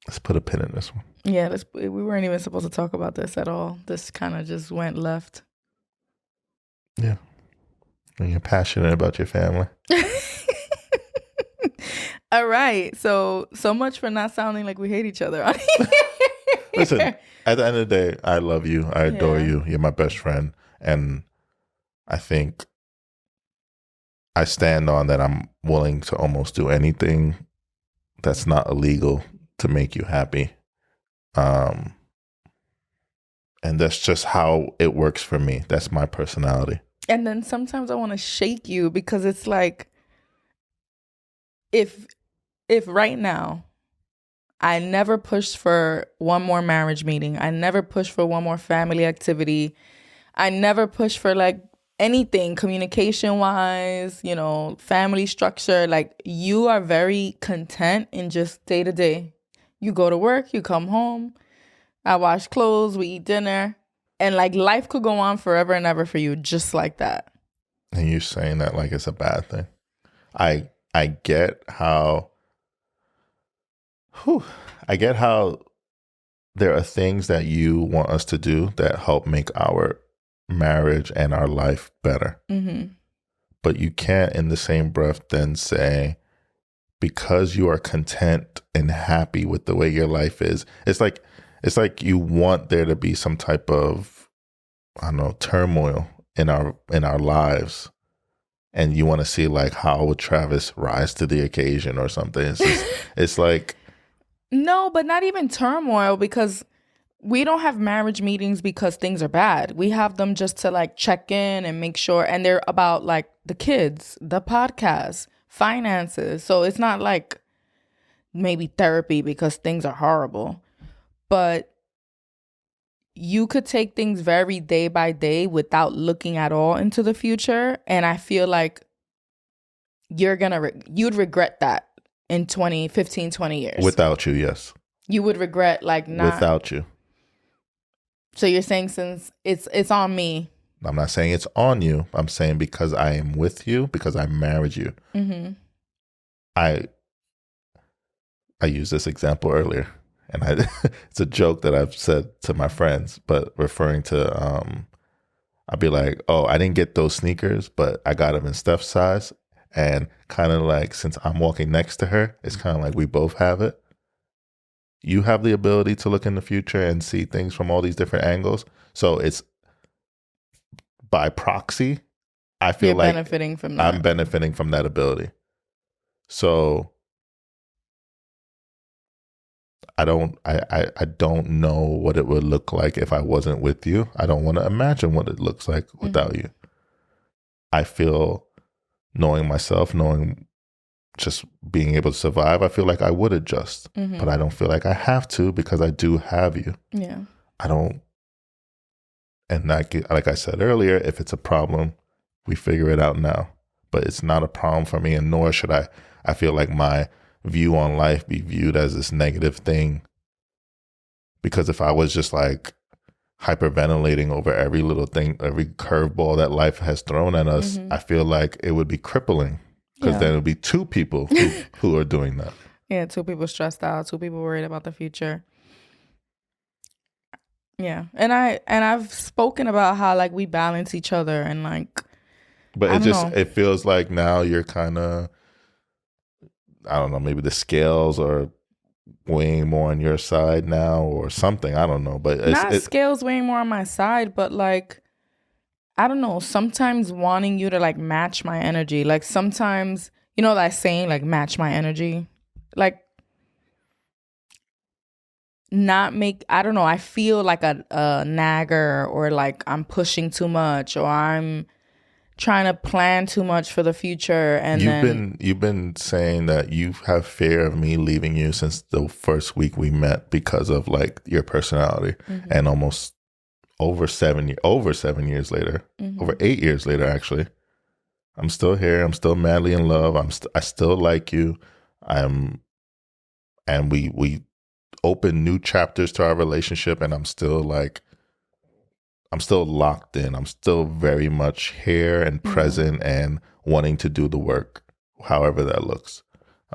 Let's put a pin in this one. Yeah, we weren't even supposed to talk about this at all. This kind of just went left. Yeah. And you're passionate about your family. All right. So much for not sounding like we hate each other. Listen, at the end of the day, I love you. I adore you. You're my best friend. And I think I stand on that I'm willing to almost do anything that's not illegal to make you happy. And that's just how it works for me. That's my personality. And then sometimes I want to shake you because it's like, if right now I never pushed for one more marriage meeting, I never pushed for one more family activity, I never pushed for like anything communication wise, family structure, like you are very content in just day to day. You go to work, you come home, I wash clothes, we eat dinner, and like life could go on forever and ever for you just like that. And you're saying that like it's a bad thing. I get how there are things that you want us to do that help make our marriage and our life better. Mm-hmm. But you can't in the same breath then say, because you are content and happy with the way your life is, it's like you want there to be some type of, I don't know, turmoil in our lives. And you want to see like, how would Travis rise to the occasion or something? It's like, no, but not even turmoil, because we don't have marriage meetings because things are bad. We have them just to like check in and make sure. And they're about like the kids, the podcast, finances. So it's not like maybe therapy because things are horrible. But you could take things very day by day without looking at all into the future. And I feel like you'd regret that in 20 years. Without you, yes. You would regret like not. Without you. So you're saying since it's on me. I'm not saying it's on you. I'm saying because I am with you, because I married you. Mm-hmm. I used this example earlier, and it's a joke that I've said to my friends, but referring to, I'd be like, oh, I didn't get those sneakers, but I got them in Steph's size. And kind of like, since I'm walking next to her, it's kind of like we both have it. You have the ability to look in the future and see things from all these different angles. So it's by proxy, I feel like benefiting from that. I'm benefiting from that ability. So I don't know what it would look like if I wasn't with you. I don't want to imagine what it looks like without you. I feel, knowing myself, knowing just being able to survive, I feel like I would adjust, but I don't feel like I have to because I do have you. Yeah. I don't. And like I said earlier, if it's a problem, we figure it out now. But it's not a problem for me, and nor should I feel like my view on life be viewed as this negative thing Because if I was just like hyperventilating over every little thing, every curveball that life has thrown at us, I feel like it would be crippling. Because then it would be two people who are doing that. Yeah, two people stressed out, two people worried about the future. Yeah. And I've spoken about how like we balance each other and like But it feels like now you're kind of, I don't know, maybe the scales are weighing more on your side now or something. I don't know. But it's scales weighing more on my side, but like I don't know, sometimes wanting you to like match my energy. Like sometimes, you know that saying, like match my energy? Like not make, I don't know, I feel like a nagger or like I'm pushing too much or I'm trying to plan too much for the future. And you've been saying that you have fear of me leaving you since the first week we met because of like your personality. And almost over 7 years later, over 8 years later, actually, I'm still here. I'm still madly in love. I still like you. And we open new chapters to our relationship, and I'm still locked in. I'm still very here and present and wanting to do the work, however that looks.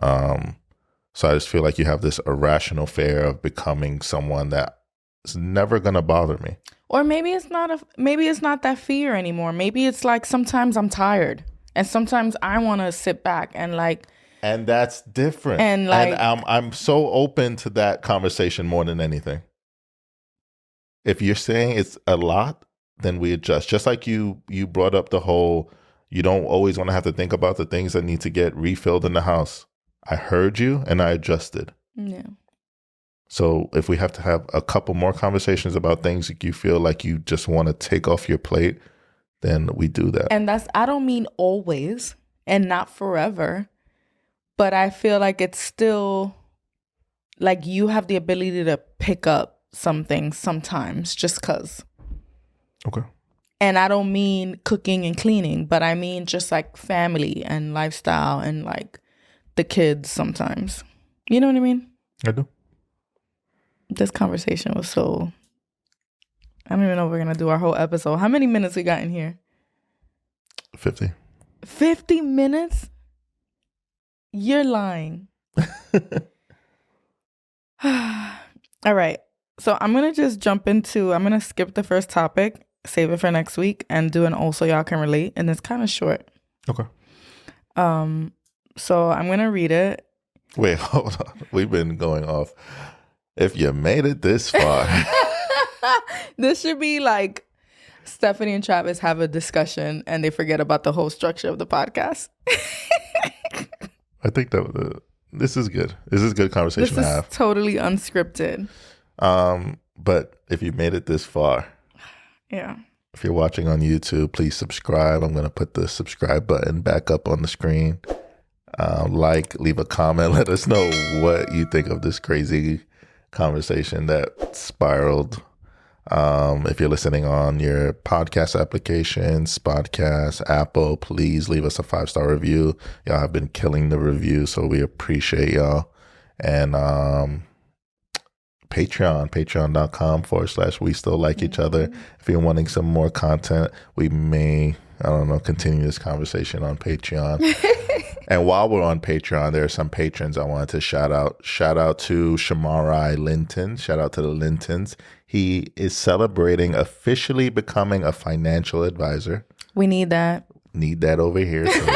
So I just feel like you have this irrational fear of becoming someone that is never going to bother me. Or maybe it's not that fear anymore. Maybe it's like sometimes I'm tired and sometimes I want to sit back and like. And that's different. And like, I'm so open to that conversation more than anything. If you're saying it's a lot, then we adjust. Just like you brought up the whole, you don't always want to have to think about the things that need to get refilled in the house. I heard you and I adjusted. Yeah. So if we have to have a couple more conversations about things that you feel like you just want to take off your plate, then we do that. And I don't mean always and not forever, but I feel like it's still like you have the ability to pick up something sometimes just because. Okay. And I don't mean cooking and cleaning, but I mean just like family and lifestyle and like the kids sometimes. You know what I mean? I do. This conversation was so... I don't even know if we're going to do our whole episode. How many minutes we got in here? 50. 50 minutes? You're lying. All right. So I'm going to just jump into... I'm going to skip the first topic, save it for next week, and do an also y'all can relate. And it's kind of short. Okay. So I'm going to read it. Wait, hold on. We've been going off. If you made it this far. This should be like Stephanie and Travis have a discussion and they forget about the whole structure of the podcast. I think that this is good. This is good conversation to have. Totally unscripted. But if you made it this far. Yeah. If you're watching on YouTube, please subscribe. I'm going to put the subscribe button back up on the screen. Leave a comment. Let us know what you think of this crazy conversation that spiraled. If you're listening on your podcast applications, Podcast, Apple, please leave us a 5-star review. Y'all have been killing the review, so we appreciate y'all. And patreon.com/we still like each other. If you're wanting some more content, we may, continue this conversation on Patreon. And while we're on Patreon, there are some patrons I wanted to shout out. Shout out to Shamarai Linton. Shout out to the Lintons. He is celebrating officially becoming a financial advisor. We need that. Need that over here, so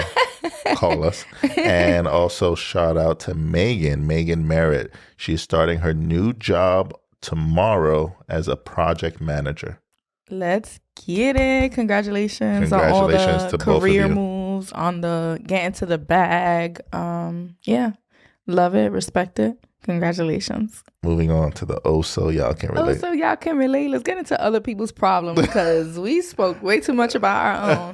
call us. And also shout out to Megan Merritt. She's starting her new job tomorrow as a project manager. Let's get it. Congratulations on all the to career moves, on the getting to the bag. Yeah. Love it. Respect it. Congratulations. Moving on to the so y'all can relate. So y'all can relate. Let's get into other people's problems because we spoke way too much about our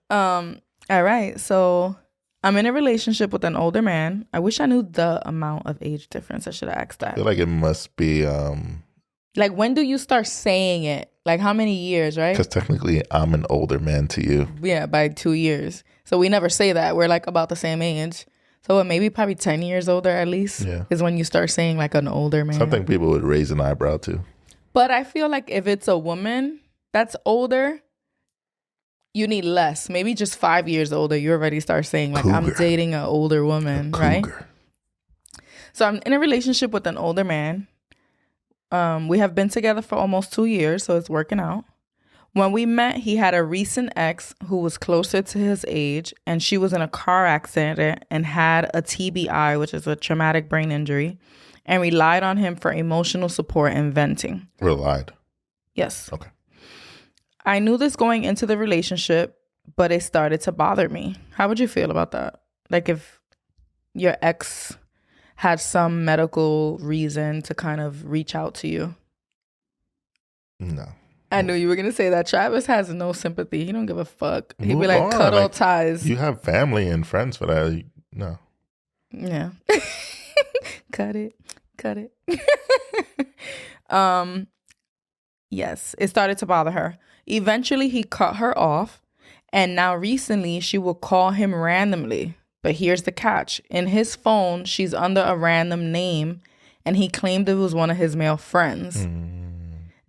own. All right. So I'm in a relationship with an older man. I wish I knew the amount of age difference. I should have asked that. I feel like it must be... like, when do you start saying it? Like, how many years, right? Because technically, I'm an older man to you. Yeah, by 2 years. So we never say that. We're, like, about the same age. So maybe probably 10 years older at least Yeah. is when you start saying like an older man. Something people would raise an eyebrow to. But I feel like if it's a woman that's older, you need less. Maybe just 5 years older, you already start saying like, I'm Cougar. dating an older woman, right? Cougar. So I'm in a relationship with an older man. We have been together for almost 2 years, so it's working out. When we met, he had a recent ex who was closer to his age, and she was in a car accident and had a TBI, which is a traumatic brain injury, and relied on him for emotional support and venting. Relied. Yes. Okay. I knew this going into the relationship, but it started to bother me. How would you feel about that? Like if your ex had some medical reason to kind of reach out to you? No. I knew you were going to say that. Travis has no sympathy. He don't give a fuck. He'd be Move like, on. cut all Like, ties. You have family and friends for that. No. Yeah. Cut it. Yes, it started to bother her. Eventually, he cut her off. And now recently, she will call him randomly. But here's the catch. In his phone, she's under a random name. And he claimed it was one of his male friends.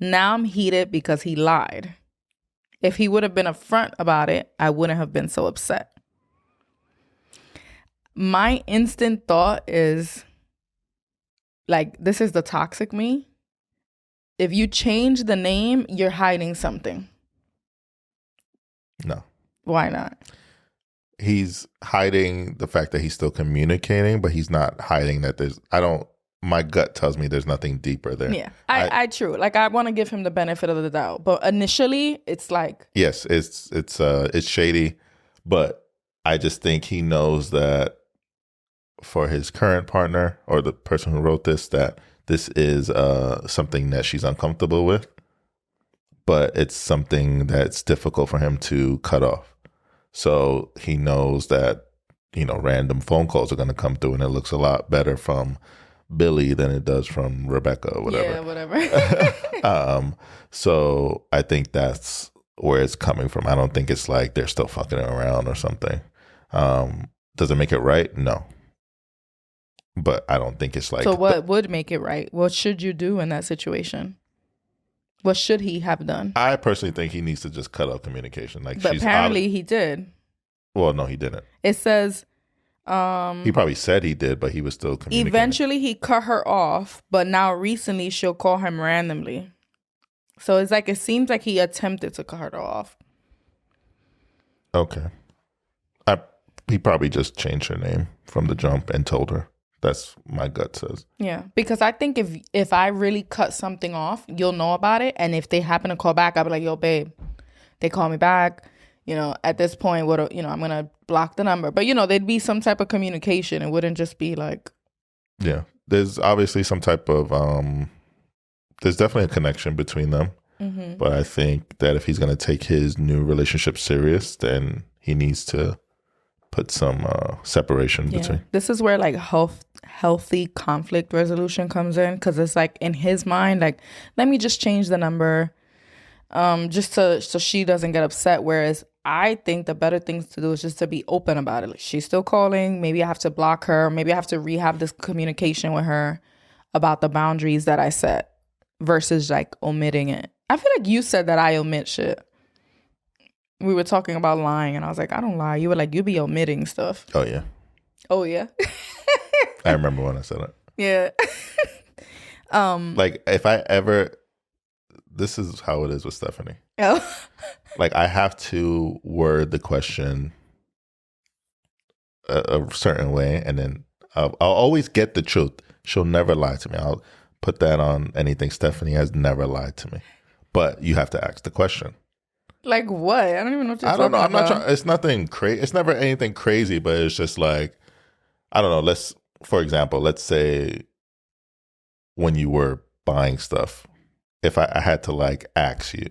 Now I'm heated because he lied. If he would have been upfront about it, I wouldn't have been so upset. My instant thought is, like, this is the toxic me. If you change the name, you're hiding something. No. Why not? He's hiding the fact that he's still communicating, but he's not hiding that my gut tells me there's nothing deeper there. Yeah, I true. Like, I want to give him the benefit of the doubt, but initially, it's like, yes, it's shady, but I just think he knows that for his current partner or the person who wrote this, that this is something that she's uncomfortable with, but it's something that's difficult for him to cut off. So he knows that, random phone calls are going to come through, and it looks a lot better from Billy than it does from Rebecca or whatever. Yeah, whatever. So I think that's where it's coming from. I don't think it's like they're still fucking around or something. Does it make it right? No. But I don't think it's like... So what would make it right? What should you do in that situation? What should he have done? I personally think he needs to just cut off communication. Like, but apparently he did. Well, no, he didn't. It says... he probably said he did, but he was still communicating. Eventually, he cut her off, but now recently she'll call him randomly. So it's like, it seems like he attempted to cut her off. Okay. He probably just changed her name from the jump and told her. That's my gut says. Yeah, because I think if I really cut something off, you'll know about it. And if they happen to call back, I'll be like, yo, babe, they call me back. At this point, I'm going to block the number. But, there'd be some type of communication. It wouldn't just be like... Yeah. There's obviously some type of... there's definitely a connection between them. Mm-hmm. But I think that if he's going to take his new relationship serious, then he needs to put some separation between. This is where, like, healthy conflict resolution comes in. Because it's like, in his mind, like, let me just change the number just so she doesn't get upset. Whereas I think the better things to do is just to be open about it. Like, she's still calling. Maybe I have to block her. Maybe I have to rehab this communication with her about the boundaries that I set versus like omitting it. I feel like you said that I omit shit. We were talking about lying and I was like, I don't lie. You were like, you be omitting stuff. Oh, yeah. Oh, yeah. I remember when I said it. Yeah. Like, if I ever... This is how it is with Stephanie. Oh. Like, I have to word the question a certain way, and then I'll always get the truth. She'll never lie to me. I'll put that on anything. Stephanie has never lied to me. But you have to ask the question. Like what? I don't even know what you're I don't know. I'm about. not trying. It's nothing crazy. It's never anything crazy, but it's just like, I don't know. For example, let's say when you were buying stuff, if I had to like ask you.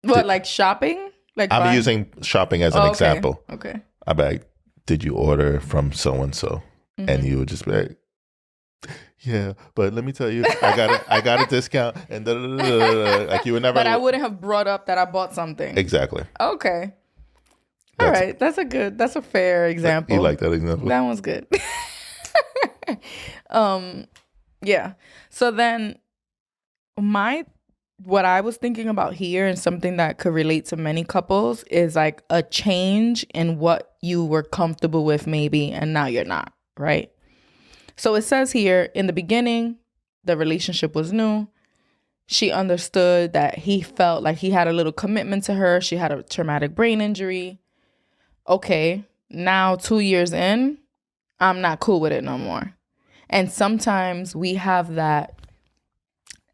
What, like shopping? Like I'm buying? using shopping as an example. Okay. I'd be like, did you order from so-and-so? Mm-hmm. And you would just be like, yeah, but let me tell you, I got a discount and like you would never. But I wouldn't have brought up that I bought something. Exactly. Okay. All right. That's a fair example. You like that example? That one's good. Yeah. So then what I was thinking about here, and something that could relate to many couples, is like a change in what you were comfortable with maybe, and now you're not, right? So it says here, in the beginning, the relationship was new. She understood that he felt like he had a little commitment to her. She had a traumatic brain injury. Okay, now 2 years in, I'm not cool with it no more. And sometimes we have that,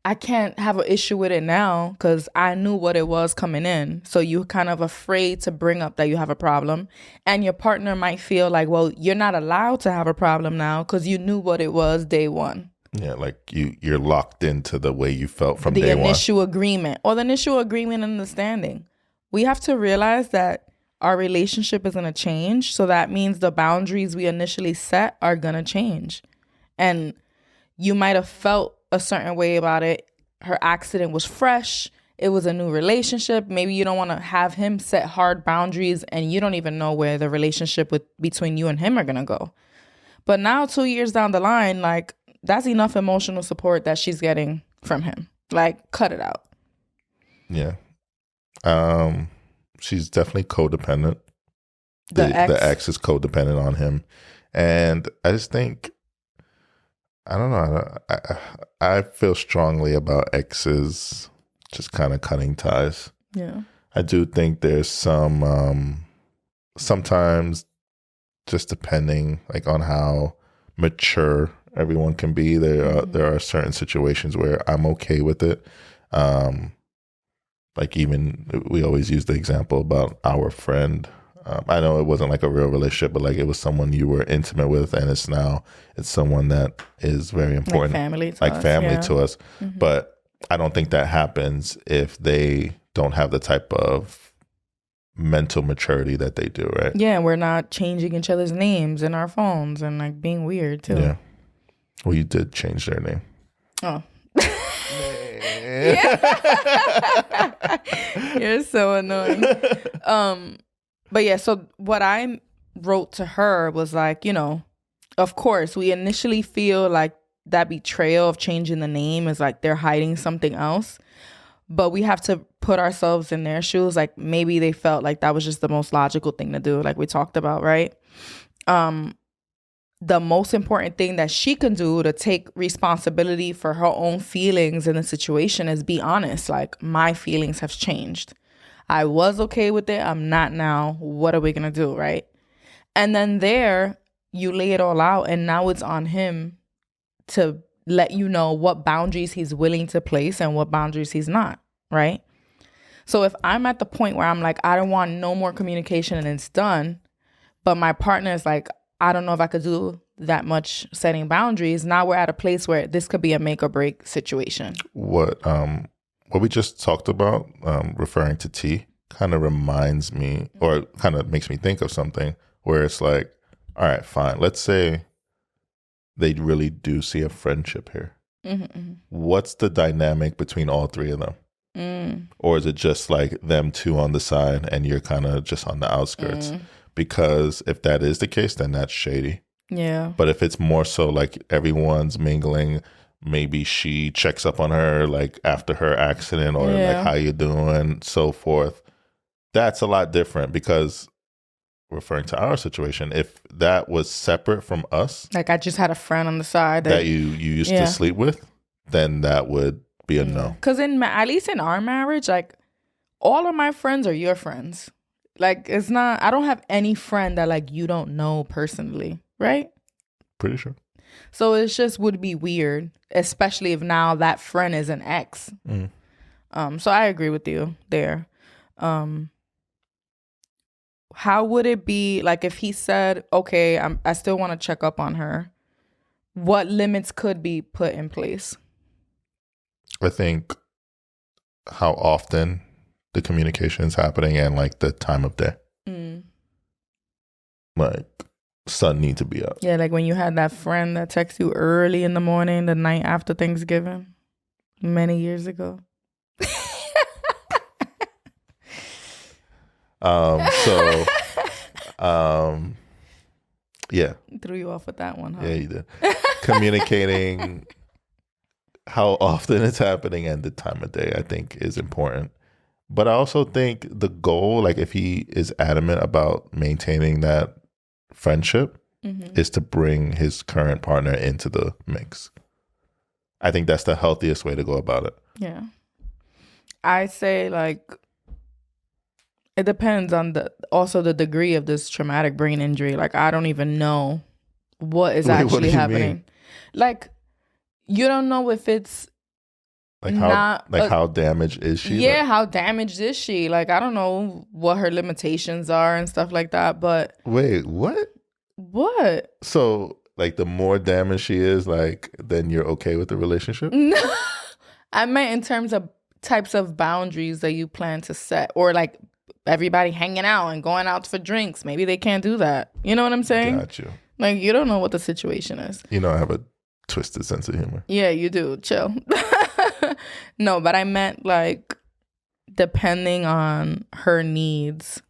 I can't have an issue with it now because I knew what it was coming in. So you're kind of afraid to bring up that you have a problem. And your partner might feel like, well, you're not allowed to have a problem now because you knew what it was day one. Yeah, like you're locked into the way you felt from The day one. initial agreement or the initial agreement and understanding. We have to realize that our relationship is going to change. So that means the boundaries we initially set are going to change. And you might have felt a certain way about it. Her accident was fresh. It was a new relationship. Maybe you don't want to have him set hard boundaries and you don't even know where the relationship between you and him are going to go. But now 2 years down the line, like, that's enough emotional support that she's getting from him. Like, cut it out. Yeah. She's definitely codependent. The ex is codependent on him. And I just think, I don't know. I feel strongly about exes just kind of cutting ties. Yeah. I do think there's some, sometimes just depending like on how mature everyone can be, there are certain situations where I'm okay with it. Like even we always use the example about our friend. I know it wasn't like a real relationship, but like it was someone you were intimate with, and it's someone that is very important, like family to us. Mm-hmm. But I don't think that happens if they don't have the type of mental maturity that they do, right? Yeah, we're not changing each other's names in our phones and like being weird too. Yeah. Well, you did change their name. Oh. You're so annoying. But yeah, so what I wrote to her was like, of course, we initially feel like that betrayal of changing the name is like they're hiding something else. But we have to put ourselves in their shoes. Like maybe they felt like that was just the most logical thing to do, like we talked about, right? The most important thing that she can do to take responsibility for her own feelings in the situation is be honest. Like, my feelings have changed. I was okay with it. I'm not now. What are we going to do, right? And then there, you lay it all out, and now it's on him to let you know what boundaries he's willing to place and what boundaries he's not, right? So if I'm at the point where I'm like, I don't want no more communication and it's done, but my partner is like, I don't know if I could do that much setting boundaries. Now we're at a place where this could be a make or break situation. What we just talked about, referring to T, kind of reminds me, or kind of makes me think of something where it's like, all right, fine. Let's say they really do see a friendship here. Mm-hmm. What's the dynamic between all three of them? Or is it just like them two on the side and you're kind of just on the outskirts? Because if that is the case, then that's shady. Yeah. But if it's more so like everyone's mingling, maybe she checks up on her like after her accident or like how you doing, so forth. That's a lot different because, referring to our situation, if that was separate from us, like I just had a friend on the side that you used to sleep with, then that would be a no. Because at least in our marriage, like all of my friends are your friends. Like it's not, I don't have any friend that like you don't know personally, right? Pretty sure. So it just would be weird, especially if now that friend is an ex. So I agree with you there. How would it be like if he said, okay, I still want to check up on her? What limits could be put in place? I think how often the communication is happening and like the time of day. Like sun need to be up. Yeah, like when you had that friend that texts you early in the morning, the night after Thanksgiving, many years ago. Yeah. Threw you off with that one, huh? Yeah, you did. communicating how often it's happening and the time of day, I think, is important. But I also think the goal, like if he is adamant about maintaining that friendship, is to bring his current partner into the mix. I think that's the healthiest way to go about it. Yeah. I say like it depends on the degree of this traumatic brain injury. Like I don't even know what is actually what do you happening. mean? Like you don't know if it's Like how damaged is she? Yeah, like, how damaged is she? Like I don't know what her limitations are and stuff like that. But wait, what? What? So like the more damaged she is, like then you're okay with the relationship? I meant in terms of types of boundaries that you plan to set, or like everybody hanging out and going out for drinks. Maybe they can't do that. You know what I'm saying? Got you. Like you don't know what the situation is. You know, I have a twisted sense of humor. Yeah, you do. Chill. No, but I meant like depending on her needs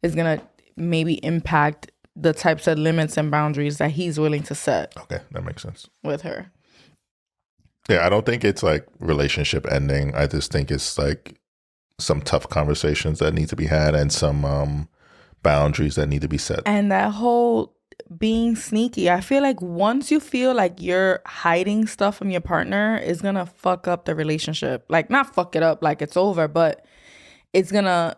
is gonna maybe impact the types of limits and boundaries that he's willing to set. Okay, that makes sense. With her. Yeah, I don't think it's like relationship ending. I just think it's like some tough conversations that need to be had and some boundaries that need to be set. And that whole being sneaky, I feel like once you feel like you're hiding stuff from your partner, it's gonna fuck up the relationship. Like not fuck it up like it's over, but it's gonna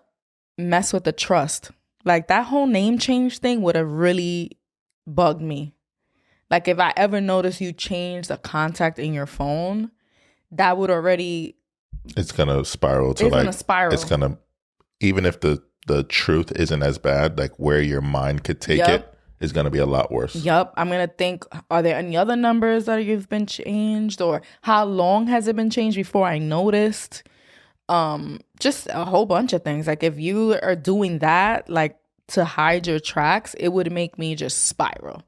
mess with the trust. Like that whole name change thing would have really bugged me. Like if I ever noticed you changed a contact in your phone, that would already... It's gonna spiral to It's gonna, even if the truth isn't as bad, like where your mind could take it is gonna be a lot worse. Yep. I'm gonna think, are there any other numbers that you've been changed, or how long has it been changed before I noticed? Just a whole bunch of things. Like if you are doing that, like to hide your tracks, it would make me just spiral.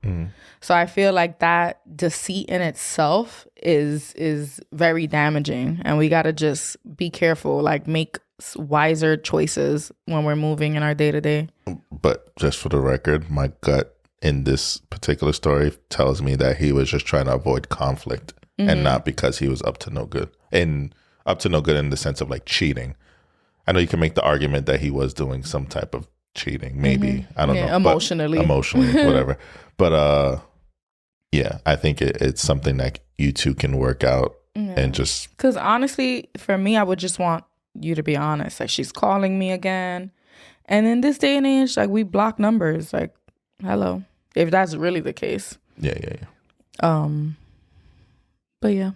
So I feel like that deceit in itself is very damaging, and we got to just be careful, like make wiser choices when we're moving in our day-to-day. But just for the record, my gut in this particular story tells me that he was just trying to avoid conflict and not because he was up to no good. And up to no good in the sense of like cheating. I know you can make the argument that he was doing some type of cheating, maybe. I don't know. Emotionally, whatever. But yeah, I think it's something that you two can work out and just... Because honestly, for me, I would just want you to be honest. Like she's calling me again. And in this day and age, like we block numbers. Like, hello. If that's really the case. Yeah. But yeah.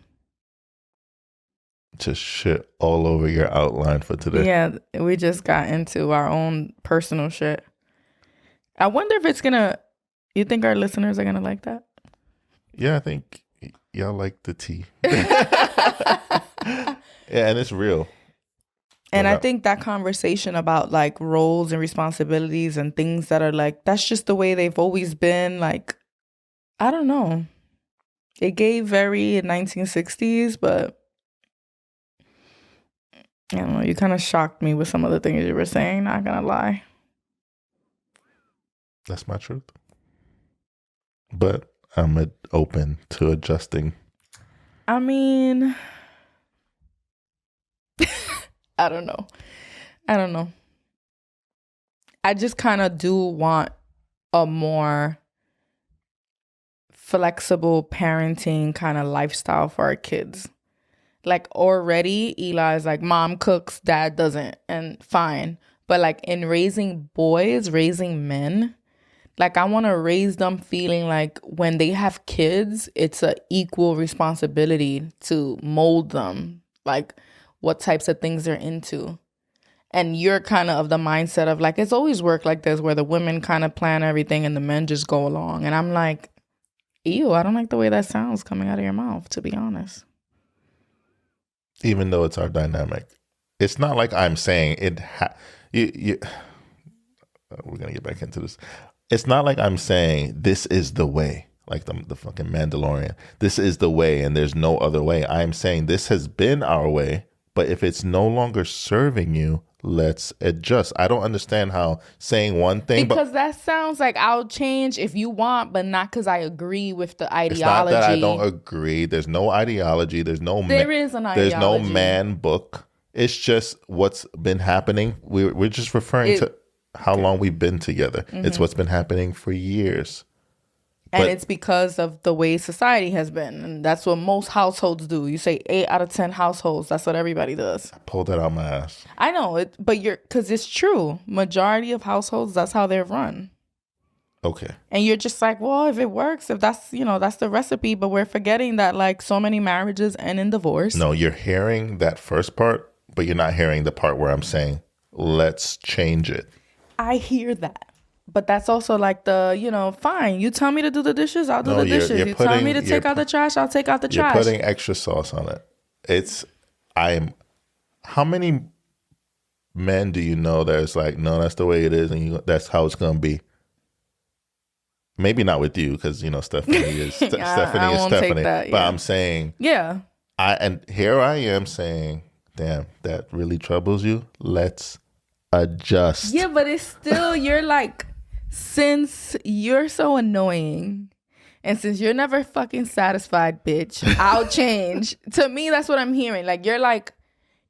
Just shit all over your outline for today. Yeah, we just got into our own personal shit. I wonder if it's gonna... You think our listeners are gonna like that? Yeah, I think y'all like the tea. Yeah, and it's real. And I think that conversation about like roles and responsibilities and things that are like, that's just the way they've always been. Like, I don't know. It gave very 1960s, but I don't know. You kind of shocked me with some of the things you were saying. Not gonna lie. That's my truth. But I'm open to adjusting. I mean, I don't know. I just kind of do want a more flexible parenting kind of lifestyle for our kids. Like already Eli's like mom cooks, dad doesn't, and fine. But like in raising boys, raising men, like I want to raise them feeling like when they have kids, it's an equal responsibility to mold them, like what types of things they're into. And you're kind of the mindset of like, it's always worked like this, where the women kind of plan everything and the men just go along. And I'm like, ew, I don't like the way that sounds coming out of your mouth, to be honest. Even though it's our dynamic. It's not like I'm saying it. We're going to get back into this. It's not like I'm saying this is the way, like the fucking Mandalorian. This is the way and there's no other way. I'm saying this has been our way, But if it's no longer serving you, let's adjust. I don't understand how saying one thing, because that sounds like I'll change if you want, but not because I agree with the ideology. It's not that I don't agree. There's no ideology. There is an ideology. There's no man book. It's just what's been happening. We're just referring to how long we've been together. Mm-hmm. It's what's been happening for years. And it's because of the way society has been. And that's what most households do. You say 8 out of 10 households. That's what everybody does. I pulled that out my ass. I know it, but because it's true. Majority of households, that's how they're run. Okay. And you're just like, well, if it works, if that's, that's the recipe. But we're forgetting that like so many marriages end in divorce. No, you're hearing that first part, but you're not hearing the part where I'm saying, let's change it. I hear that. But that's also like the, fine, you tell me to do the dishes, I'll do the dishes. You tell me to take out the trash, I'll take out the trash. You're putting extra sauce on it. How many men do you know that it's like, no, that's the way it is and that's how it's going to be? Maybe not with you because, Stephanie is Stephanie. That, yeah. But I'm saying. Yeah. And here I am saying, damn, that really troubles you. Let's adjust. Yeah, but it's still, you're like, since you're so annoying and since you're never fucking satisfied, bitch, I'll change. To me, that's what I'm hearing. Like, you're like,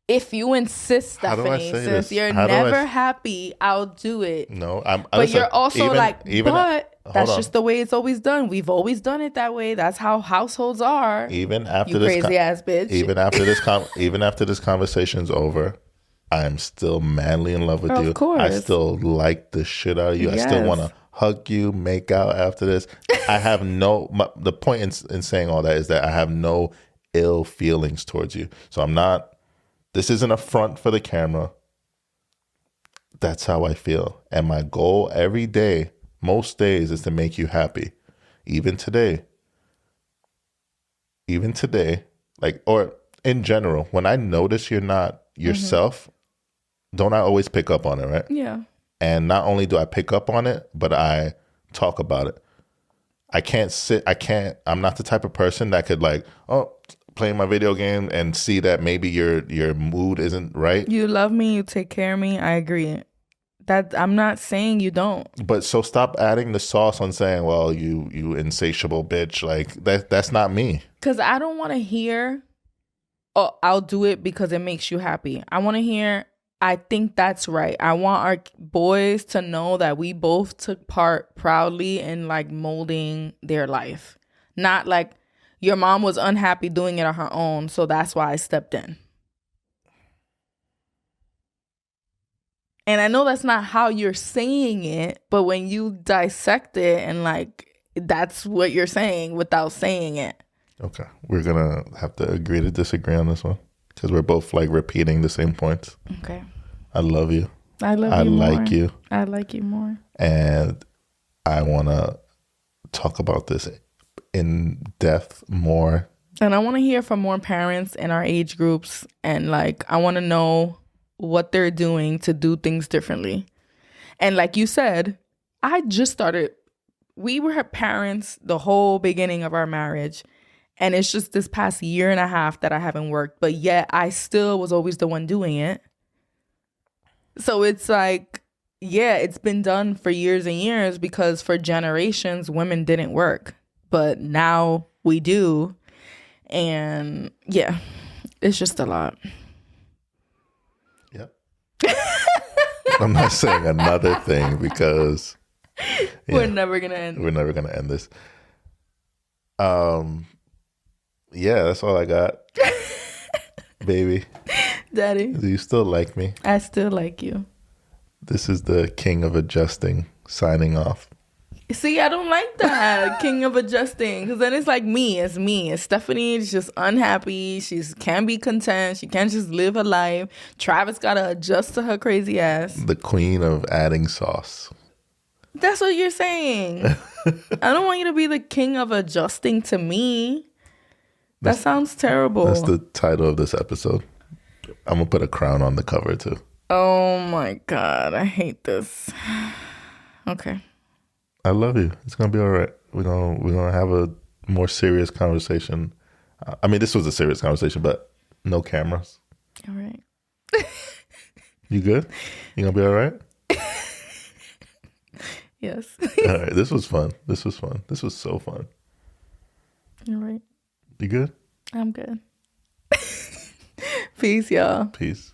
if you insist, Stephanie, since you're never happy, I'll do it. No, but you're also but that's just the way it's always done. We've always done it that way. That's how households are. Even after this crazy ass bitch. Even after this conversation's over, I'm still madly in love with you. Of course. I still like the shit out of you. Yes. I still want to hug you, make out after this. I have the point in saying all that is that I have no ill feelings towards you. So this isn't a front for the camera. That's how I feel. And my goal every day, most days, is to make you happy. Even today, or in general, when I notice you're not yourself, don't I always pick up on it, right? Yeah. And not only do I pick up on it, but I talk about it. I'm not the type of person that could playing my video game and see that maybe your mood isn't right. You love me, you take care of me, I agree. That I'm not saying you don't. But so stop adding the sauce on saying, well, you insatiable bitch. Like that's not me. Because I don't want to hear, oh, I'll do it because it makes you happy. I want to hear, I think that's right. I want our boys to know that we both took part proudly in like molding their life. Not like your mom was unhappy doing it on her own, so that's why I stepped in. And I know that's not how you're saying it, but when you dissect it and like, that's what you're saying without saying it. Okay. We're going to have to agree to disagree on this one because we're both like repeating the same points. Okay. I love you. I love you more. Like you. I like you more. And I want to talk about this in depth more. And I want to hear from more parents in our age groups. And like, I want to know what they're doing to do things differently. And like you said, we were parents the whole beginning of our marriage. And it's just this past year and a half that I haven't worked. But yet I still was always the one doing it. So it's like, yeah, it's been done for years and years because for generations, women didn't work. But now we do. And yeah, it's just a lot. Yep. I'm not saying another thing because we're never going to end. We're never going to end this. Yeah, that's all I got. Baby. Daddy. Do you still like me? I still like you. This is the king of adjusting signing off. See, I don't like that. King of adjusting. Because then it's like me. It's me. And Stephanie is just unhappy. She can't be content. She can't just live her life. Travis got to adjust to her crazy ass. The queen of adding sauce. That's what you're saying. I don't want you to be the king of adjusting to me. That sounds terrible. That's the title of this episode. I'm going to put a crown on the cover too. Oh my God. I hate this. Okay. I love you. It's going to be all right. We're gonna have a more serious conversation. I mean, this was a serious conversation, but no cameras. All right. You good? You gonna be all right? Yes. All right. This was fun. This was fun. This was so fun. All right. You good? I'm good. Peace, y'all. Peace.